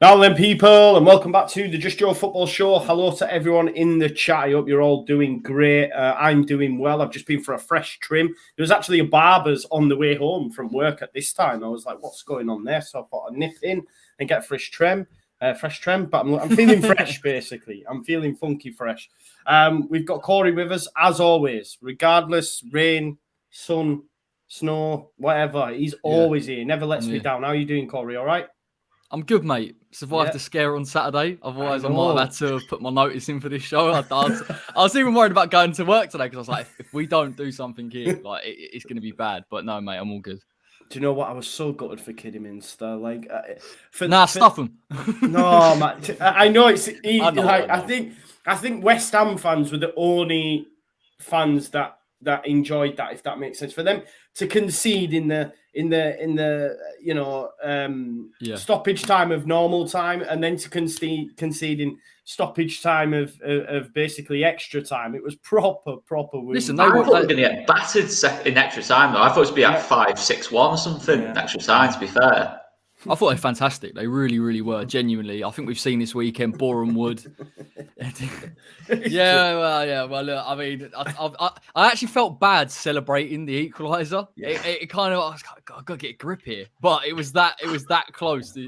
Now then, people, and welcome back to the Just Joe Football Show. Hello to everyone in the chat. I hope you're all doing great. I'm doing well. I've just been for a fresh trim. There was actually a barber's on the way home from work at this time. I was like, what's going on there? So I thought I'd nip in and get a fresh trim. But I'm feeling fresh, basically. I'm feeling funky fresh. We've got Corey with us, as always, regardless, rain, sun, snow, whatever. He's always here. Never lets me down. How are you doing, Corey? All right? I'm good, mate. Survived the scare on Saturday. Otherwise, I might have had to have put my notice in for this show. I was even worried about going to work today because I was like, if we don't do something here, like it's going to be bad. But no, mate, I'm all good. Do you know what? I was so gutted for Kidderminster. Like, stuff them. No, man. I know it's easy. I think West Ham fans were the only fans that enjoyed that, if that makes sense. For them to concede in the stoppage time of normal time, and then to concede in stoppage time of basically extra time, it was proper. Listen, I thought they were going to get battered in extra time though. I thought it was be at 5-6-1 or something extra time. To be fair. I thought they were fantastic. They really, really were. Genuinely, I think we've seen this weekend Boreham Wood. Well, look, I mean, I actually felt bad celebrating the equaliser. Yeah. It kind of, I was like, I've got to get a grip here, but it was that close.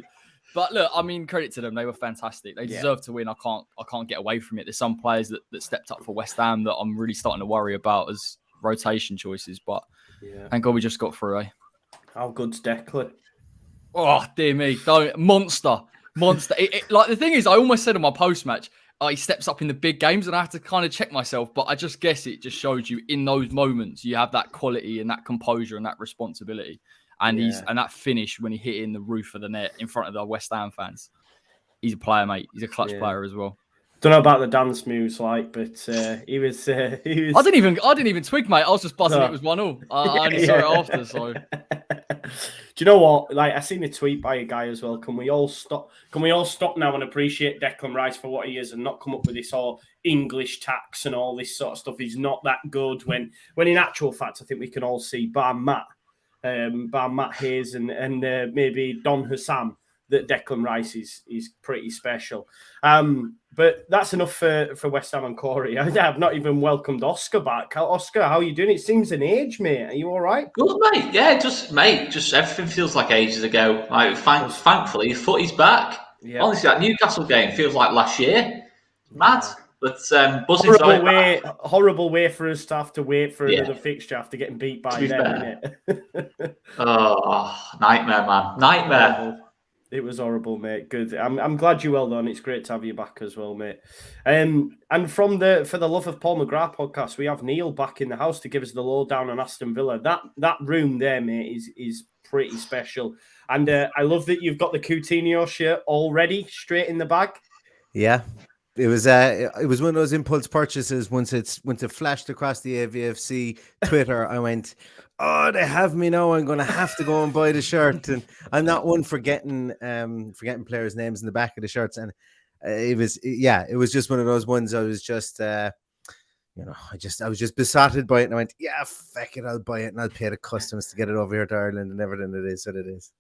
But look, I mean, credit to them. They were fantastic. They deserve to win. I can't get away from it. There's some players that stepped up for West Ham that I'm really starting to worry about as rotation choices. But thank God we just got through. How good's Declan? Oh, dear me. Monster. Like, the thing is, I almost said in my post-match, he steps up in the big games, and I have to kind of check myself, but I just guess it just shows you in those moments, you have that quality and that composure and that responsibility. And and that finish when he hit in the roof of the net in front of the West Ham fans. He's a player, mate. He's a clutch player as well. Don't know about the dance moves, but he was. I didn't even twig, mate. I was just buzzing. It was 1-1. I only saw it after. So, do you know what? Like, I seen a tweet by a guy as well. Can we all stop? Can we all stop now and appreciate Declan Rice for what he is, and not come up with this all English tax and all this sort of stuff? He's not that good. When in actual fact, I think we can all see, bar Matt Hayes and maybe Don Hussam, that Declan Rice is pretty special. But that's enough for West Ham and Corey. I've not even welcomed Oscar back. Oscar, how are you doing? It seems an age, mate. Are you all right? Good, mate. Yeah, just everything feels like ages ago. Like, thankfully, footy's back. Yeah. Honestly, that Newcastle game feels like last year. Mad. But horrible way for us to have to wait for another fixture after getting beat by them, isn't it? Oh, nightmare, man. Nightmare. Horrible. It was horrible, mate. Good. I'm glad you're well done. It's great to have you back as well, mate. And for the Love of Paul McGrath podcast, we have Neil back in the house to give us the lowdown on Aston Villa. That room there, mate, is pretty special. And I love that you've got the Coutinho shirt already straight in the bag. Yeah. It was one of those impulse purchases. Once it flashed across the AVFC Twitter, I went, oh, they have me now. I'm going to have to go and buy the shirt. And I'm not one forgetting players' names in the back of the shirts. And it was just one of those ones. I was just, I was just besotted by it. And I went, yeah, feck it, I'll buy it and I'll pay the customs to get it over here to Ireland and everything. It is what it is.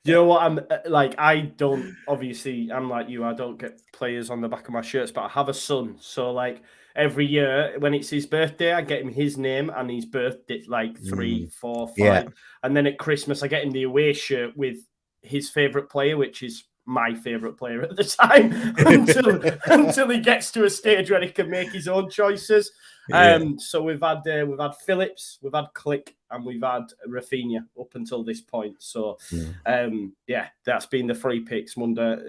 You know what? I'm like you. I don't get players on the back of my shirts, but I have a son. So like every year when it's his birthday, I get him his name and his birthday, like 3, 4, 5. Yeah. And then at Christmas, I get him the away shirt with his favorite player, which is my favorite player at the time, until he gets to a stage where he can make his own choices. So we've had Phillips, we've had Click, and we've had Rafinha up until this point. So that's been the 3 picks. Wonder,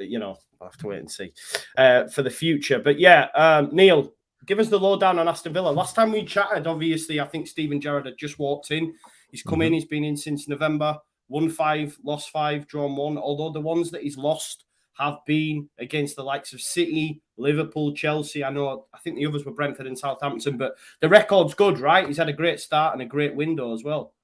I'll have to wait and see for the future. But Neil, give us the lowdown on Aston Villa. Last time we chatted, obviously, I think Steven Gerrard had just walked in. He's come in. He's been in since November. Won 5, lost 5, drawn 1. Although the ones that he's lost have been against the likes of City, Liverpool, Chelsea. I think the others were Brentford and Southampton, but the record's good, right? He's had a great start and a great window as well.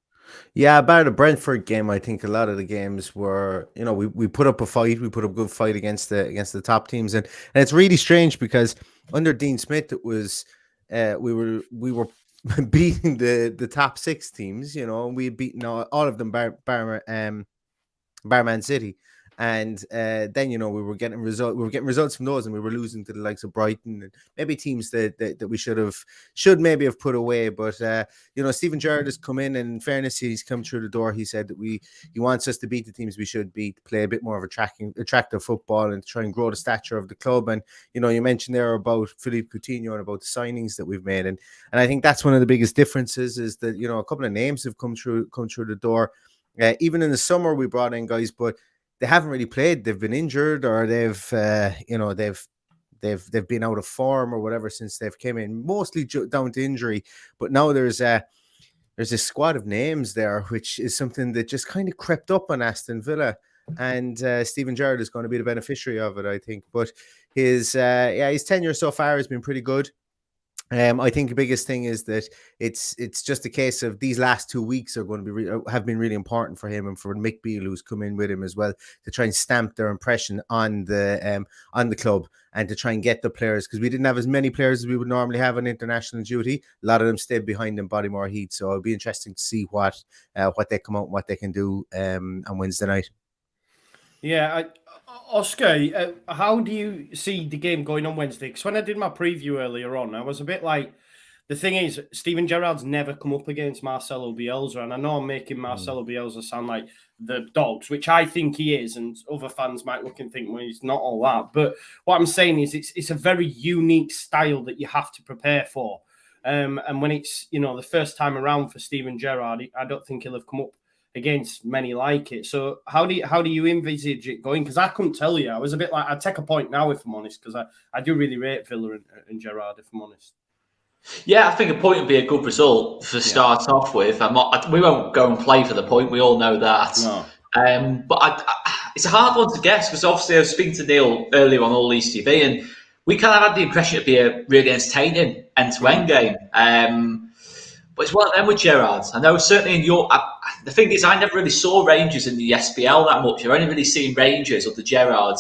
Yeah, about the Brentford game, I think a lot of the games were, we put up a fight. We put up a good fight against the top teams, and it's really strange because under Dean Smith, it was we were beating the top 6 teams, and we had beaten all of them, bar Man City. And then, you know, we were getting results from those, and we were losing to the likes of Brighton and maybe teams that we should maybe have put away. But you know, Steven Gerrard has come in, and in fairness, he's come through the door. He said that he wants us to beat the teams we should beat, play a bit more of attractive football, and try and grow the stature of the club. And you know, you mentioned there about Philippe Coutinho and about the signings that we've made, and I think that's one of the biggest differences is that, you know, a couple of names have come through the door. Even in the summer, we brought in guys, but they haven't really played. They've been injured, or they've been out of form or whatever since they've came in, mostly down to injury. But now there's a squad of names there, which is something that just kind of crept up on Aston Villa, and Steven Gerrard is going to be the beneficiary of it, I think. But his tenure so far has been pretty good. I think the biggest thing is that it's just a case of these last 2 weeks are going to be have been really important for him and for Mick Beale, who's come in with him as well, to try and stamp their impression on the club and to try and get the players, because we didn't have as many players as we would normally have on international duty. A lot of them stayed behind in Bodymore Heath, so it'll be interesting to see what they come out and what they can do on Wednesday night. Yeah, Oscar, how do you see the game going on Wednesday? Because when I did my preview earlier on, I was a bit like, the thing is, Steven Gerrard's never come up against Marcelo Bielsa, and I know I'm making Marcelo Bielsa sound like the dogs, which I think he is, and other fans might look and think, well, he's not all that. But what I'm saying is it's a very unique style that you have to prepare for. And when it's, you know, the first time around for Steven Gerrard, I don't think he'll have come up against many like it. So how do you envisage it going? Because I couldn't tell you. I was a bit like, I'd take a point now if I'm honest, because I do really rate Villa and Gerrard, if I'm honest. Yeah, I think a point would be a good result to start off with. We won't go and play for the point. We all know that. No. But it's a hard one to guess, because obviously I was speaking to Neil earlier on All East TV, and we kind of had the impression it'd be a really entertaining end-to-end game. But it's one of them with Gerrard. I know certainly in the thing is, I never really saw Rangers in the SPL that much. I've only really seen Rangers or the Gerrard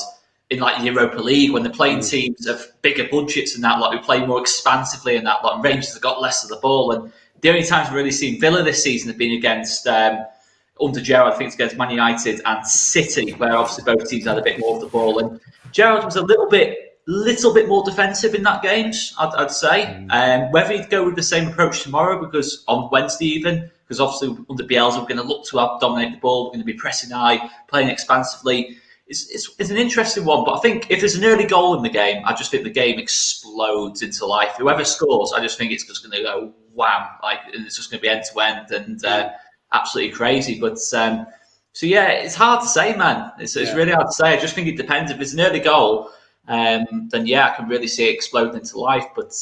in like the Europa League when they're playing teams of bigger budgets and that, like we play more expansively and that, like Rangers have got less of the ball. And the only times we've really seen Villa this season have been against under Gerrard, I think it's against Man United and City, where obviously both teams had a bit more of the ball. And Gerrard was a little bit more defensive in that games, I'd say. Whether he'd go with the same approach tomorrow, because on Wednesday even, because obviously under Bielsa we're going to look to dominate the ball, we're going to be pressing high, playing expansively. It's an interesting one, but I think if there's an early goal in the game, I just think the game explodes into life. Whoever scores, I just think it's just going to go wham, like it's just going to be end to end and absolutely crazy. But so yeah, it's hard to say, man. It's really hard to say. I just think it depends. If it's an early goal, then yeah, I can really see it exploding into life. But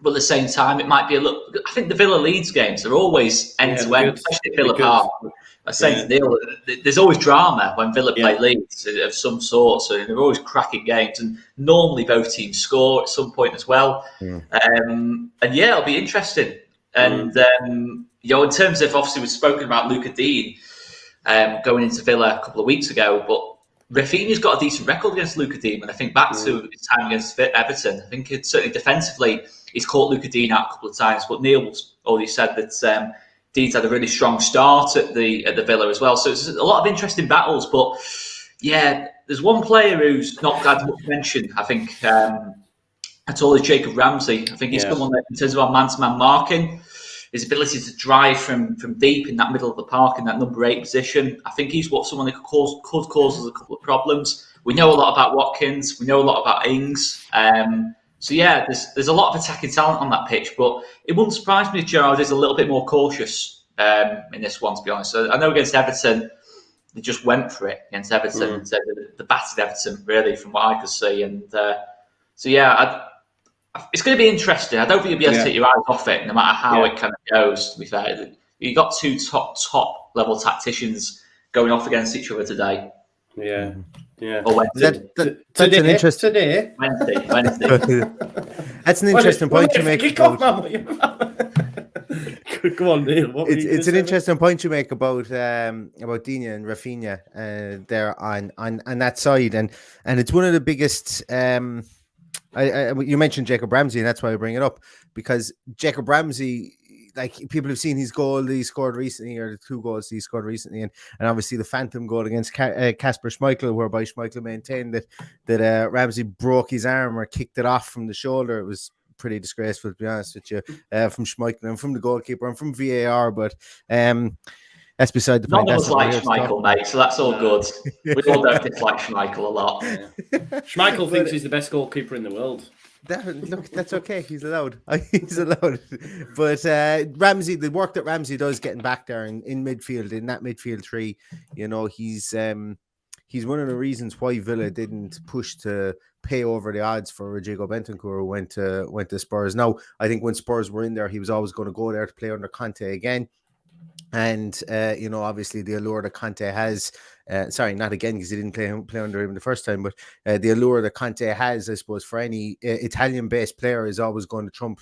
at the same time, it might be a little. I think the Villa Leeds games are always end to end, especially at Villa Park. I say to Neil, there's always drama when Villa play Leeds of some sort, so they're always cracking games, and normally both teams score at some point as well. And yeah, it'll be interesting. And you know, in terms of, obviously we've spoken about Luca Dean going into Villa a couple of weeks ago, but Rafinha's got a decent record against Luca Dean. When I think back to his time against Everton, I think it's certainly defensively he's caught Luca Dean out a couple of times. But Neil's already said that Dean's had a really strong start at the Villa as well. So it's a lot of interesting battles. But yeah, there's one player who's not had much mention, I think, at all, is Jacob Ramsey. I think he's someone that, in terms of our man-to-man marking, his ability to drive from deep in that middle of the park in that number 8 position, I think he's someone that could cause us a couple of problems. We know a lot about Watkins. We know a lot about Ings. So yeah, there's a lot of attacking talent on that pitch, but it wouldn't surprise me if Gerrard is a little bit more cautious in this one, to be honest. So I know against Everton, they just went for it against Everton. So they battered Everton, really, from what I could see. And so yeah, it's going to be interesting. I don't think you'll be able to take your eyes off it, no matter how it kind of goes, to be fair. You've got two top level tacticians going off against each other today. Yeah. Or Wednesday. That's an interesting... Wednesday. That's an interesting point you make. Go on, Neil. It's an interesting point you make about Digne and Rafinha there on that side, and it's one of the biggest. You mentioned Jacob Ramsey, and that's why I bring it up, because Jacob Ramsey, like people have seen his goal that he scored recently, or the 2 goals he scored recently, and obviously the phantom goal against Kasper Schmeichel, whereby Schmeichel maintained that Ramsey broke his arm or kicked it off from the shoulder. It was pretty disgraceful, to be honest with you, from Schmeichel and from the goalkeeper and from VAR, but that's beside the point. None of us like Schmeichel, mate, so that's all good. We all don't dislike Schmeichel a lot. Yeah. Schmeichel thinks he's the best goalkeeper in the world. Look, that's okay. He's allowed. He's allowed. But Ramsey, the work that Ramsey does getting back there in midfield, in that midfield 3, you know, he's one of the reasons why Villa didn't push to pay over the odds for Rodrigo Bentancur, who went to Spurs. Now, I think when Spurs were in there, he was always going to go there to play under Conte again. And, you know, obviously the allure that Conte has, sorry, not again, because he didn't play under him the first time, but the allure that Conte has, I suppose, for any Italian-based player is always going to trump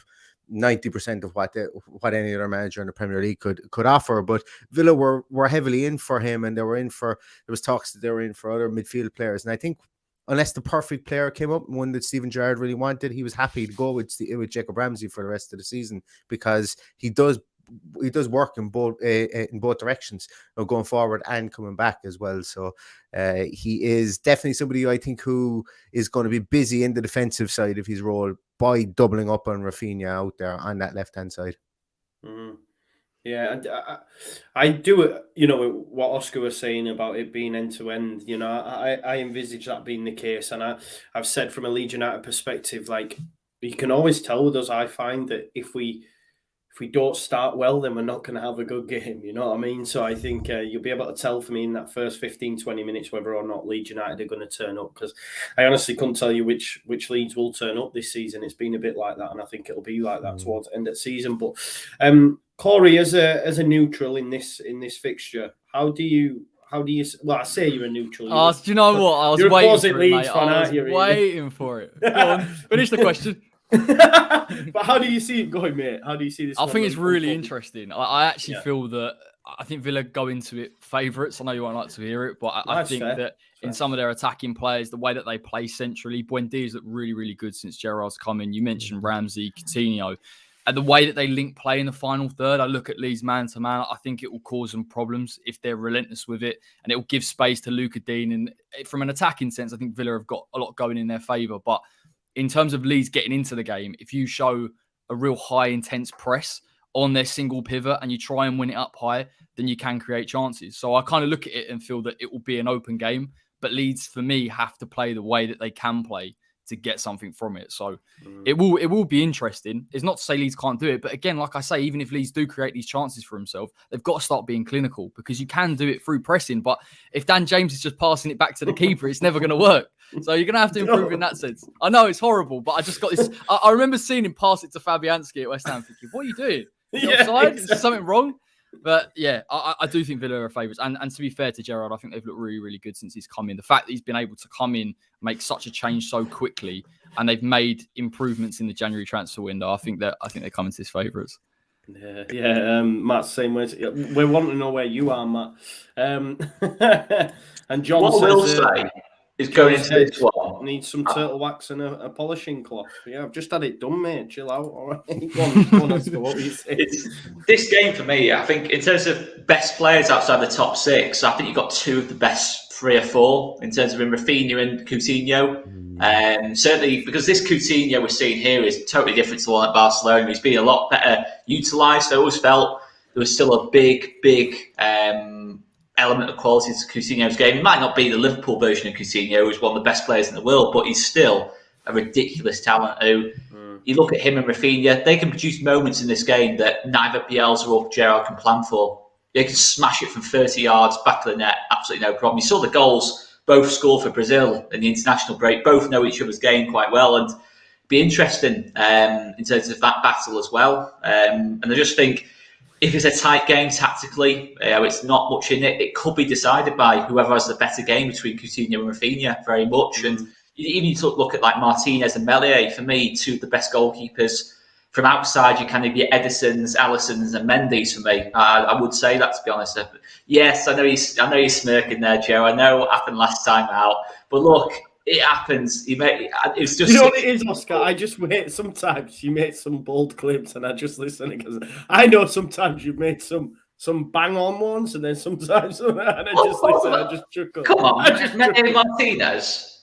90% of what any other manager in the Premier League could offer. But Villa were heavily in for him, and there was talks that they were in for other midfield players. And I think unless the perfect player came up, one that Steven Gerrard really wanted, he was happy to go with Jacob Ramsey for the rest of the season, because he does work in both directions, you know, going forward and coming back as well. So he is definitely somebody I think who is going to be busy in the defensive side of his role by doubling up on Rafinha out there on that left-hand side. Mm-hmm. Yeah, I do it. You know what Oscar was saying about it being end-to-end. You know, I envisage that being the case, and I've said from a Leeds United perspective, like, you can always tell with us, I find that if we don't start well, then we're not going to have a good game. You know what I mean? So I think you'll be able to tell for me in that first 15, 20 minutes whether or not Leeds United are going to turn up, because I honestly couldn't tell you which Leeds will turn up this season. It's been a bit like that, and I think it'll be like that towards the end of the season. But Corey, as a neutral in this fixture, how do you? Well, I say you're a neutral. Do you know what? I was waiting for it, mate. I was waiting for it. Go on, finish the question. But how do you see it going, mate? How do you see this? I think it's really interesting. I actually feel that I think Villa go into it favourites. I know you won't like to hear it, but I think that in some of their attacking players, the way that they play centrally, Buendia's looked really, really good since Gerrard's come in. You mentioned Ramsey, Coutinho, and the way that they link play in the final third. I look at Leeds man to man. I think it will cause them problems if they're relentless with it, and it will give space to Luka Dean. And from an attacking sense, I think Villa have got a lot going in their favour, but in terms of Leeds getting into the game, if you show a real high intense press on their single pivot and you try and win it up high, then you can create chances. So I kind of look at it and feel that it will be an open game, but Leeds for me have to play the way that they can play to get something from it. So it will be interesting. It's not to say Leeds can't do it, but again, like I say, even if Leeds do create these chances for himself, they've got to start being clinical, because you can do it through pressing. But if Dan James is just passing it back to the keeper, it's never going to work. So you're going to have to improve in that sense. I know it's horrible, but I just got this. I remember seeing him pass it to Fabianski at West Ham, thinking, what are you doing? Is it offside? Exactly. Is there something wrong? But yeah, I do think Villa are favourites. And to be fair to Gerrard, I think they've looked really, really good since he's come in. The fact that he's been able to come in, make such a change so quickly, and they've made improvements in the January transfer window, I think they come into his favourites. Yeah. Matt, same way. We want to know where you are, Matt. And John what says, I will say is going into this one. Needs some turtle wax and a polishing cloth. Yeah, I've just had it done, mate. Chill out. All right. Go on, let's go. What were you saying? This game for me, I think, in terms of best players outside the top 6, I think you've got 2 of the best 3 or 4 in terms of Rafinha and Coutinho. Certainly, because this Coutinho we're seeing here is totally different to the one at Barcelona. He's been a lot better utilised. I always felt there was still a big element of quality to Coutinho's game. He might not be the Liverpool version of Coutinho, who's one of the best players in the world, but he's still a ridiculous talent who, you look at him and Rafinha, they can produce moments in this game that neither Bielsa or Gerrard can plan for. They can smash it from 30 yards, back of the net, absolutely no problem. You saw the goals both scored for Brazil in the international break, both know each other's game quite well, and be interesting in terms of that battle as well. And I just think, if it's a tight game tactically, it's not much in it. It could be decided by whoever has the better game between Coutinho and Rafinha, very much. And even you look at like Martinez and Meslier, for me, 2 of the best goalkeepers. From outside, you kind of get Edison's, Alisson's, and Mendy's for me. I would say that, to be honest. Yes, I know you're smirking there, Joe. I know what happened last time out. But look, it happens. It's just. You know what it is, Oscar? I just wait. Sometimes you make some bold claims, and I just listen because I know sometimes you've made some bang on ones, and then sometimes and I just listen. I just chuckle. Come on, Martinez.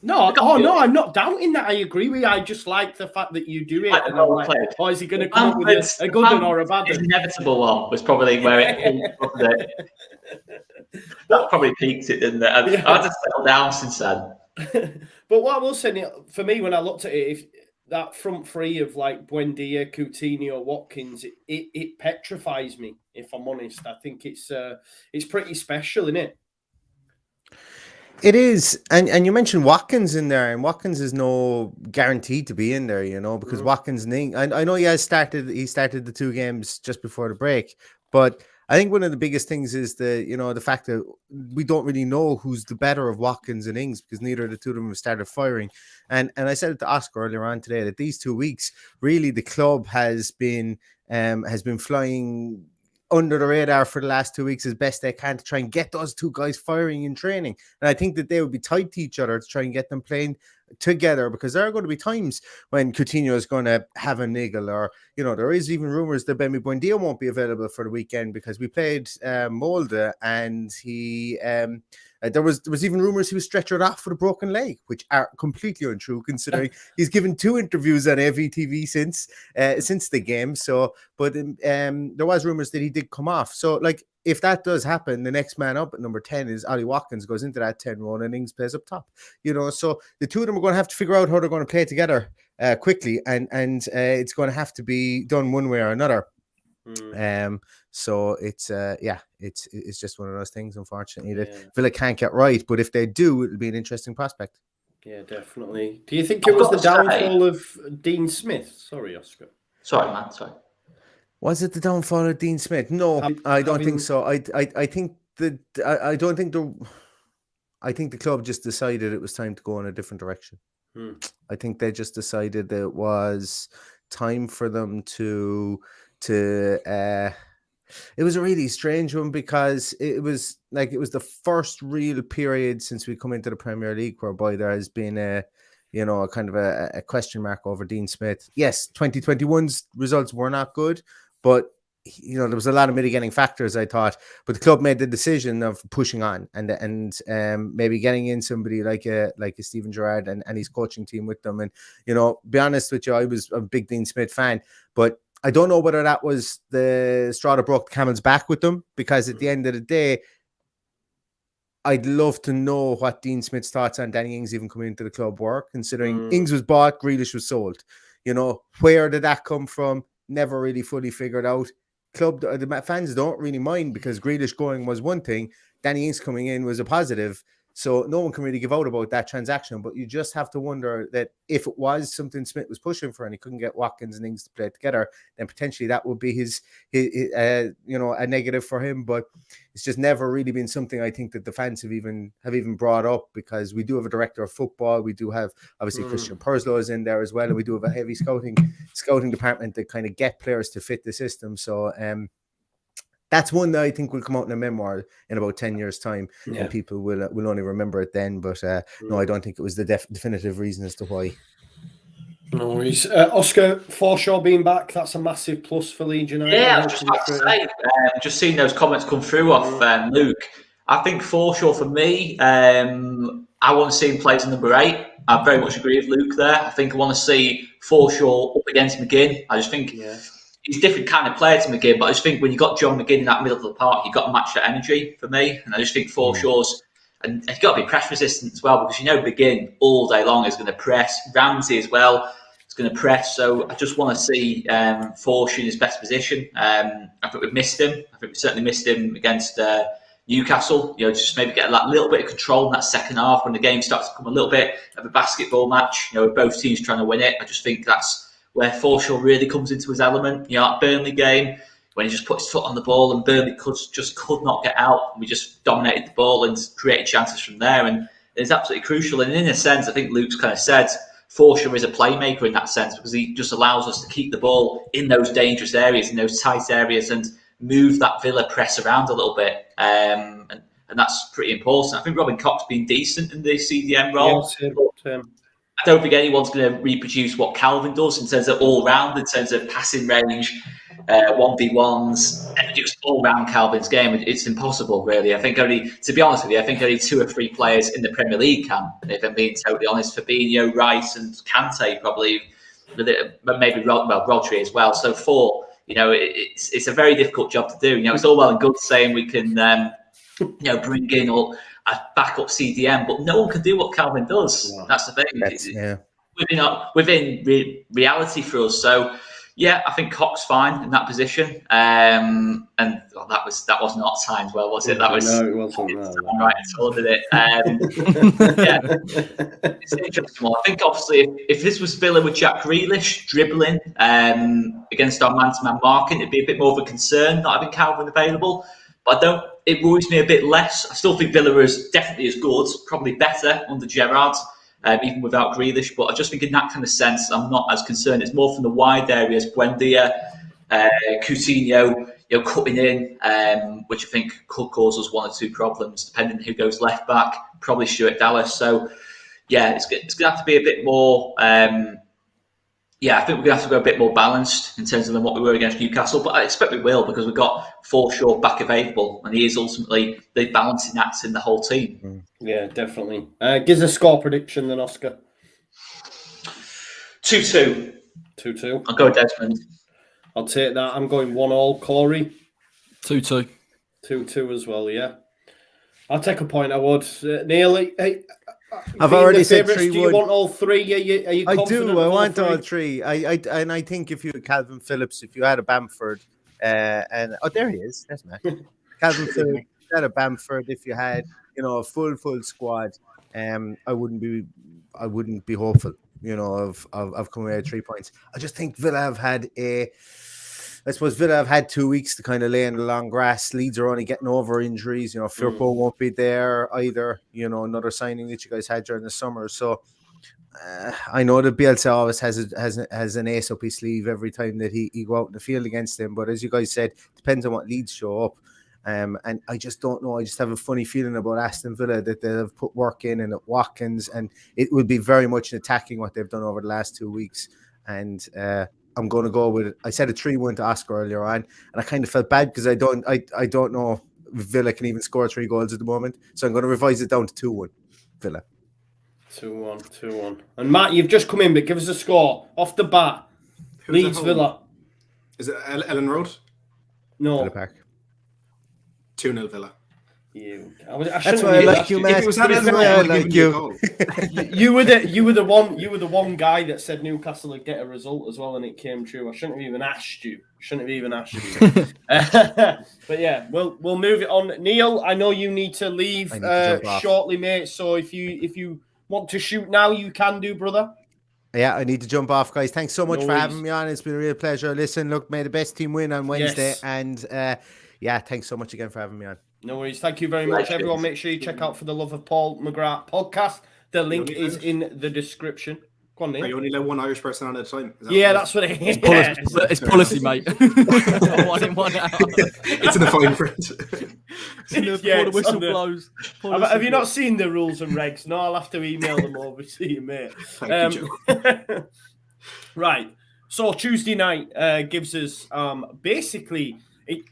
No, I'm not doubting that. I agree with you. I just like the fact that you do it. And I'm like, is he going to come up with a good one or a bad one? The inevitable one was probably where it peaked. That probably peaked it, didn't it? I had to settle down since then. But what I will say, for me, when I looked at it, if that front three of like Buendia, Coutinho, Watkins, it petrifies me, if I'm honest. I think it's pretty special, isn't it? It is, and you mentioned Watkins in there, and Watkins is no guarantee to be in there, because Watkins, I know he started the 2 games just before the break, but I think one of the biggest things is the fact that we don't really know who's the better of Watkins and Ings because neither of the two of them have started firing, and I said it to Oscar earlier on today that these 2 weeks really the club has been flying under the radar for the last 2 weeks as best they can to try and get those 2 guys firing in training. And I think that they would be tied to each other to try and get them playing together because there are going to be times when Coutinho is going to have a niggle or, there is even rumours that Bemi Buendia won't be available for the weekend because we played Molde and he... there was even rumours he was stretchered off with a broken leg, which are completely untrue considering he's given 2 interviews on AVTV since the game. So, but there was rumours that he did come off. So, like, if that does happen, the next man up at number 10 is Ollie Watkins goes into that 10 role and Ings plays up top. So the 2 of them are going to have to figure out how they're going to play together quickly, and it's going to have to be done one way or another. So it's just one of those things, unfortunately, that Villa can't get right. But if they do, it'll be an interesting prospect. Yeah, definitely. Do you think it was the downfall of Dean Smith? Sorry, Oscar. Sorry, man. Sorry. Was it the downfall of Dean Smith? No, I don't think so. I think that I don't think I think the club just decided it was time to go in a different direction. I think they just decided that it was time for them to it was a really strange one because it was the first real period since we come into the Premier League whereby there has been a kind of a question mark over Dean Smith. Yes, 2021's results were not good, but there was a lot of mitigating factors, I thought, but the club made the decision of pushing on and maybe getting in somebody like a Steven Gerrard and his coaching team with them. And be honest with you, I was a big Dean Smith fan, but I don't know whether that was the straw that broke the camel's back with them, because at the end of the day, I'd love to know what Dean Smith's thoughts on Danny Ings even coming into the club were, considering Ings was bought, Grealish was sold. Where did that come from? Never really fully figured out. The fans don't really mind because Grealish going was one thing, Danny Ings coming in was a positive. So no one can really give out about that transaction, but you just have to wonder that if it was something Smith was pushing for and he couldn't get Watkins and Ings to play together, then potentially that would be his a negative for him. But it's just never really been something I think that the fans have even brought up, because we do have a director of football, we do have obviously Christian Purslow is in there as well, and we do have a heavy scouting department that kind of get players to fit the system. So that's one that I think will come out in a memoir in about 10 years' time, and people will only remember it then. But no, I don't think it was the definitive reason as to why. No worries. Oscar, Forshaw being back, that's a massive plus for Leeds United. Yeah, I was just about to say, just seeing those comments come through off Luke, I think Forshaw for me, I want to see him play as number 8. I very much agree with Luke there. I think I want to see Forshaw up against McGinn. I just think... he's a different kind of player to McGinn, but I just think when you've got John McGinn in that middle of the park, you've got to match that energy for me. And I just think Forshaw's, and you've got to be press resistant as well, because McGinn all day long is going to press. Ramsey as well is going to press. So I just want to see Forshaw in his best position. I think we've missed him. I think we certainly missed him against Newcastle. Just maybe get that little bit of control in that second half when the game starts to become a little bit of a basketball match. With both teams trying to win it. I just think that's where Forshaw really comes into his element. That Burnley game, when he just put his foot on the ball and Burnley could not get out. We just dominated the ball and created chances from there. And it's absolutely crucial. And in a sense, I think Luke's kind of said, Forshaw is a playmaker in that sense, because he just allows us to keep the ball in those dangerous areas, in those tight areas, and move that Villa press around a little bit. And and that's pretty important. I think Robin Koch's been decent in the CDM role. Yeah, I don't think anyone's going to reproduce what Calvin does in terms of all-round, in terms of passing range, 1v1s, and just all-round Calvin's game. It's impossible, really. I think only 2 or 3 players in the Premier League can, if I'm being totally honest. Fabinho, Rice and Kante probably, but maybe Rodri as well. So 4, it's a very difficult job to do. It's all well and good saying we can, bring in a backup CDM, but no one can do what Calvin does. Yeah. That's the thing. Within reality for us. So, yeah, I think Koch's fine in that position. And that was not timed well, was it? That was no, it wasn't right at all, did it? Yeah, it's an interesting one. I think obviously if this was Villa with Jack Grealish dribbling against our man-to-man marking, it'd be a bit more of a concern not having Calvin available. But it worries me a bit less. I still think Villa is definitely as good, probably better under Gerrard, even without Grealish. But I just think in that kind of sense, I'm not as concerned. It's more from the wide areas, Buendia, Coutinho, cutting in, which I think could cause us 1 or 2 problems, depending on who goes left back. Probably Stuart Dallas. So, yeah, it's going to have to be a bit more... I think we're going to have to go a bit more balanced in terms of than what we were against Newcastle, but I expect we will because we've got Forshaw back available and he is ultimately the balancing act in the whole team. Yeah, definitely. Give us a score prediction then, Oscar. 2-2. 2-2. I'll go Desmond. I'll take that. I'm going 1-1. Corey? 2-2. 2-2 as well, yeah. I'll take a point, I would. Neil, hey, I've already said 3-1. Do you want all 3? Are you I do. I want 3? all 3. I think if you had Calvin Phillips, if you had a Bamford, and there he is. There's Matt. Calvin Phillips, if you had a Bamford, if you had a full squad, I wouldn't be hopeful, of coming away with 3 points. I just think Villa have had 2 weeks to kind of lay in the long grass. Leeds are only getting over injuries. Firpo won't be there either. Another signing that you guys had during the summer. So I know that Bielsa always has an ace up his sleeve every time that he go out in the field against them. But as you guys said, depends on what Leeds show up. And I just don't know. I just have a funny feeling about Aston Villa that they've put work in and at Watkins, and it would be very much attacking what they've done over the last 2 weeks. And I'm going to go with, I said a 3-1 to Oscar earlier on, and I kind of felt bad because I don't know if Villa can even score 3 goals at the moment. So I'm going to revise it down to 2-1 Villa. 2-1. And Matt, you've just come in, but give us a score off the bat. Leeds Villa. Is it Ellen Road? No. Villa Park. 2-0 Villa. That's why I like you, Matt. That's why I like you. You were the one guy that said Newcastle would get a result as well, and it came true. I shouldn't have even asked you. But yeah, we'll move it on. Neil, I know you need to leave shortly, mate. So if you want to shoot now, you can do, brother. Yeah, I need to jump off, guys. Thanks so much for having me on. It's been a real pleasure. Listen, look, may the best team win on Wednesday, yes. And thanks so much again for having me on. No worries. Thank you very much, everyone. Make sure you check out For the Love of Paul McGrath podcast. The link is in the description. Go on, Neil. You only let one Irish person on at a time. That's what it is. It's policy, mate. 1 in, 1 out. It's in the fine print. Before the whistle blows. Have you not seen the rules and regs? No, I'll have to email them over to you, mate. Right. So Tuesday night gives us basically...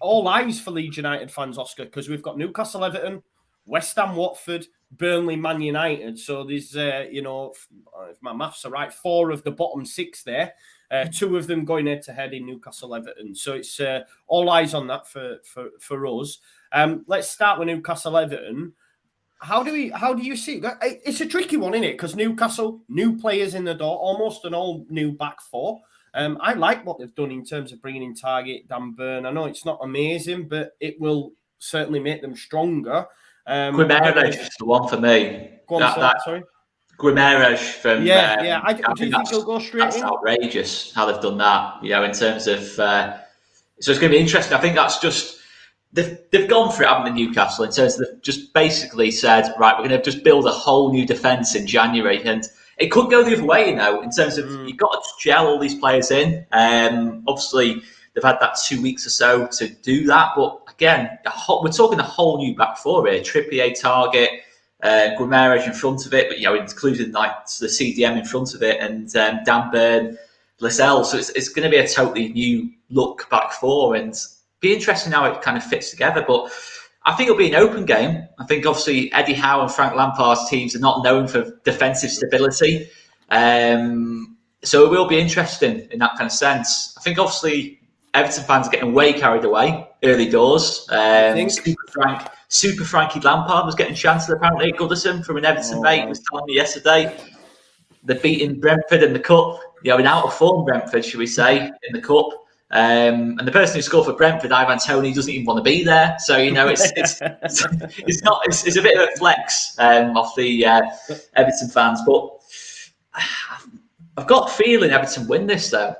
all eyes for Leeds United fans, Oscar, because we've got Newcastle, Everton, West Ham, Watford, Burnley, Man United. So there's, if my maths are right, 4 of the bottom 6 there. 2 of them going head-to-head in Newcastle, Everton. So it's all eyes on that for us. Let's start with Newcastle, Everton. How do you see it? It's a tricky one, isn't it? Because Newcastle, new players in the door, almost an all new back 4. I like what they've done in terms of bringing in Target, Dan Burn. I know it's not amazing, but it will certainly make them stronger. Guimaraes is the one for me. Go on, sorry. Guimaraes from... do you think he'll go straight in? That's outrageous how they've done that, in terms of... so it's going to be interesting. I think that's just... They've gone for it, haven't they, Newcastle, in terms of they've just basically said, right, we're going to just build a whole new defence in January, and it could go the other way, in terms of you've got to gel all these players in. Obviously, they've had that 2 weeks or so to do that, but I again, we're talking a whole new back four here. Trippier, Target, Guimaraes in front of it, but including like the CDM in front of it, and Dan Burn, Lascelles. So it's going to be a totally new look back four, and be interesting how it kind of fits together. But I think it'll be an open game. I think obviously Eddie Howe and Frank Lampard's teams are not known for defensive stability. So it will be interesting in that kind of sense. I think obviously Everton fans are getting way carried away early doors. Super Frankie Lampard was getting chances apparently at Goodison from an Everton mate. He was telling me yesterday. They're beating Brentford in the cup. An out of form Brentford, should we say, in the cup. And the person who scored for Brentford, Ivan Toney, doesn't even want to be there. So it's a bit of a flex off the Everton fans. But I've got a feeling Everton win this, though.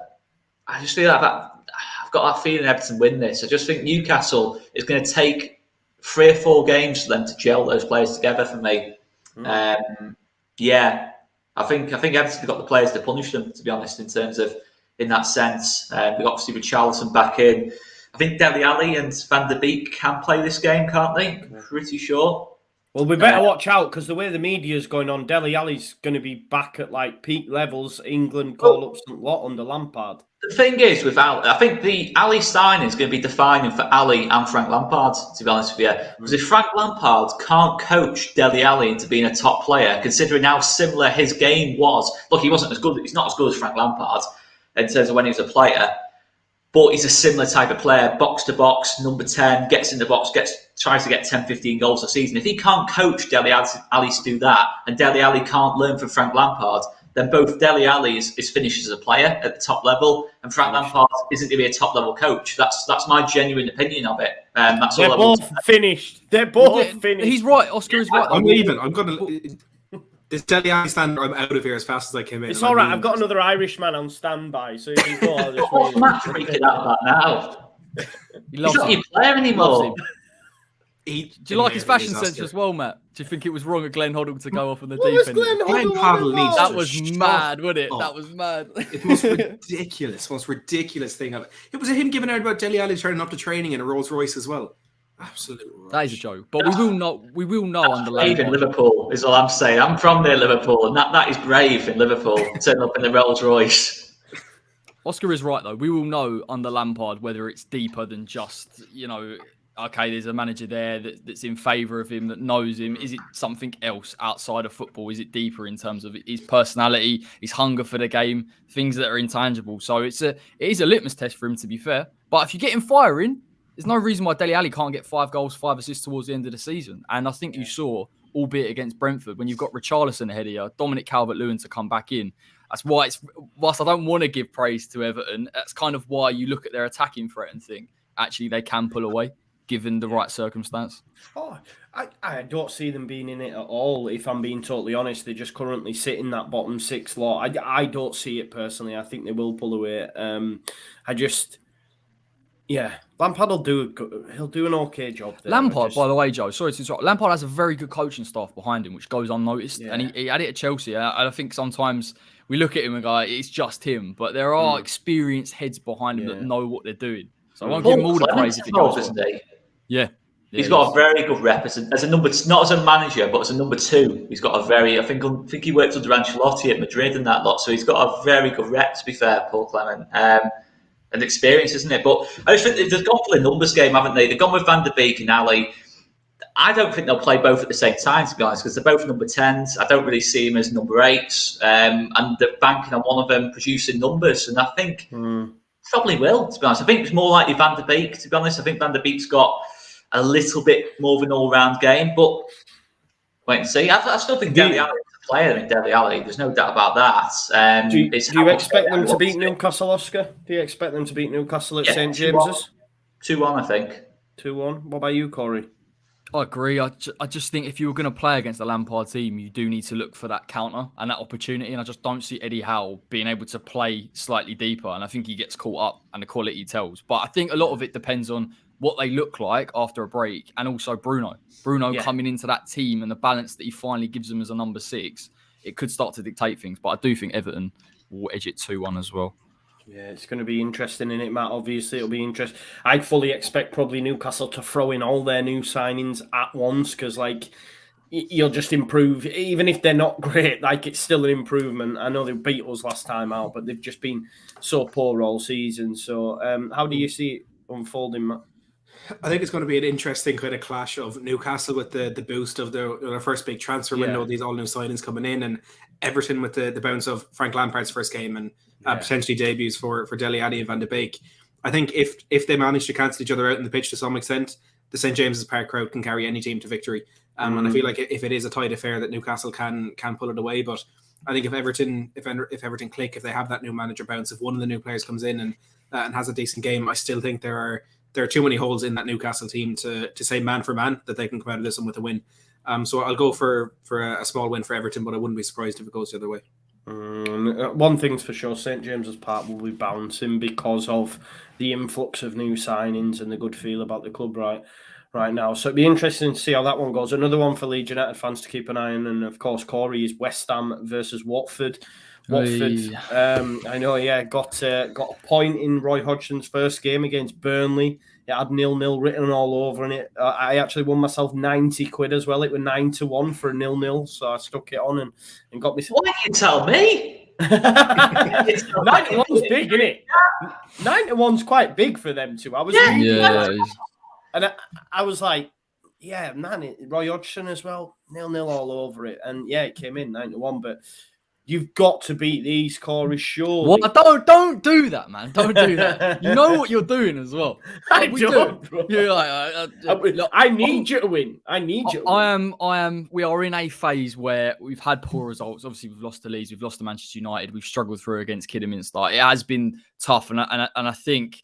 I just feel like I've got that feeling Everton win this. I just think Newcastle is going to take 3 or 4 games for them to gel those players together for me. I think Everton have got the players to punish them, to be honest, in that sense. We've obviously with Richarlison back in. I think Dele Alli and Van der Beek can play this game, can't they? Pretty sure. Well, we better watch out because the way the media is going on, Dele Alli's going to be back at like peak levels. England call up some lot under Lampard. The thing is with Ali, I think the Ali signing is going to be defining for Ali and Frank Lampard, to be honest with you. Because if Frank Lampard can't coach Dele Alli into being a top player, considering how similar his game was, look, he's not as good as Frank Lampard in terms of when he was a player, but he's a similar type of player, box to box, number 10, gets in the box, tries to get 10, 15 goals a season. If he can't coach Dele Alli to do that, and Dele Alli can't learn from Frank Lampard, then both Dele Alli is finished as a player at the top level, and Frank Lampard isn't going to be a top level coach. That's my genuine opinion of it. They're both finished. They're both finished. He's right. Oscar is right. I'm leaving. I'm going to. This Dele Alli standard, I'm out of here as fast as I came in. It's all right. I've got another Irishman on standby, so if you go, I'll just What's Matt freaking out about now? He's not your player anymore. Do you like his fashion sense as well, Matt? Do you think it was wrong of Glenn Hoddle to go off on the what deep was end? Glenn Hoddle? That was mad, wasn't it? That was mad. It was ridiculous. Most ridiculous thing of it. It was him giving out about Dele Alli turning up to training in a Rolls Royce as well. Absolutely. That is a joke. But we will know under Lampard. In Liverpool is all I'm saying. I'm from near Liverpool, and that is brave in Liverpool, turning up in the Rolls Royce. Oscar is right though. We will know under Lampard whether it's deeper than just, okay, there's a manager there that's in favour of him, that knows him. Is it something else outside of football? Is it deeper in terms of his personality, his hunger for the game, things that are intangible? So it is a litmus test for him, to be fair. But if you get him firing, there's no reason why Dele Alli can't get 5 goals, 5 assists towards the end of the season. And I think you saw, albeit against Brentford, when you've got Richarlison ahead of you, Dominic Calvert-Lewin to come back in. That's why whilst I don't want to give praise to Everton, that's kind of why you look at their attacking threat and think, actually, they can pull away, given the right circumstance. I don't see them being in it at all, if I'm being totally honest. They just currently sit in that bottom 6 lot. I don't see it personally. I think they will pull away. Lampard will do an okay job there. Lampard, by the way, Joe, sorry to interrupt. Lampard has a very good coaching staff behind him, which goes unnoticed. Yeah. And he had it at Chelsea. And I think sometimes we look at him and go, it's just him. But there are experienced heads behind him that know what they're doing. So I won't give him all the praise if he goes well. Yeah. He's got a very good rep as a number, not as a manager, but as a number 2. He's got a very, I think he worked under Ancelotti at Madrid and that lot. So he's got a very good rep, to be fair, Paul Clement. And experience, isn't it? But I just think they've gone for the numbers game, haven't they? They've gone with Van der Beek and Ali. I don't think they'll play both at the same time, to be honest, because they're both number 10s. I don't really see them as number 8s. And they're banking on one of them producing numbers. And I think probably will, to be honest. I think it's more likely Van der Beek, to be honest. I think Van der Beek's got a little bit more of an all-round game. But wait and see. I still think Dele Alli is a player in Dele Alli. There's no doubt about that. Do you expect them to beat Newcastle, Oscar? Do you expect them to beat Newcastle at St James's? 2-1, I think. 2-1. What about you, Corey? I agree. I just think if you were going to play against the Lampard team, you do need to look for that counter and that opportunity. And I just don't see Eddie Howe being able to play slightly deeper. And I think he gets caught up and the quality tells. But I think a lot of it depends on what they look like after a break, and also Bruno coming into that team and the balance that he finally gives them as a number 6. It could start to dictate things, but I do think Everton will edge it 2-1 as well. Yeah, it's going to be interesting in it, Matt. Obviously, it'll be interesting. I fully expect probably Newcastle to throw in all their new signings at once because, like, you'll just improve. Even if they're not great, like, it's still an improvement. I know they beat us last time out, but they've just been so poor all season. So how do you see it unfolding, Matt? I think it's going to be an interesting kind of clash of Newcastle with the boost of their first big transfer window, these all new signings coming in, and Everton with the bounce of Frank Lampard's first game and potentially debuts for Dele Alli and Van de Beek. I think if they manage to cancel each other out in the pitch to some extent, the St James's Park crowd can carry any team to victory. And I feel like if it is a tight affair, that Newcastle can pull it away. But I think if Everton click, if they have that new manager bounce, if one of the new players comes in and has a decent game, I still think there are too many holes in that Newcastle team to say man for man that they can come out of this one with a win. So I'll go for a small win for Everton, but I wouldn't be surprised if it goes the other way. One thing's for sure, St James's Park will be bouncing because of the influx of new signings and the good feel about the club right now. So it'd be interesting to see how that one goes. Another one for Leeds United fans to keep an eye on, and of course, Corey, is West Ham versus Watford. Watford, I know, got a point in Roy Hodgson's first game against Burnley. It had 0-0 written all over in it. I actually won myself 90 quid as well. It was 9-1 for a 0-0, so I stuck it on and got me. Why didn't you tell me? 91's big, isn't it? 91's quite big for them too. I was and I was like, yeah, man, Roy Hodgson as well, 0-0 all over it, and it came in 91, but. You've got to beat these, Corey, surely. What? Don't do that, man. Don't do that. You know what you're doing as well. I don't, bro. You're like, I need you to win. I need you to win. I am. We are in a phase where we've had poor results. Obviously, we've lost to Leeds. We've lost to Manchester United. We've struggled through against Kidderminster. It has been tough. And I think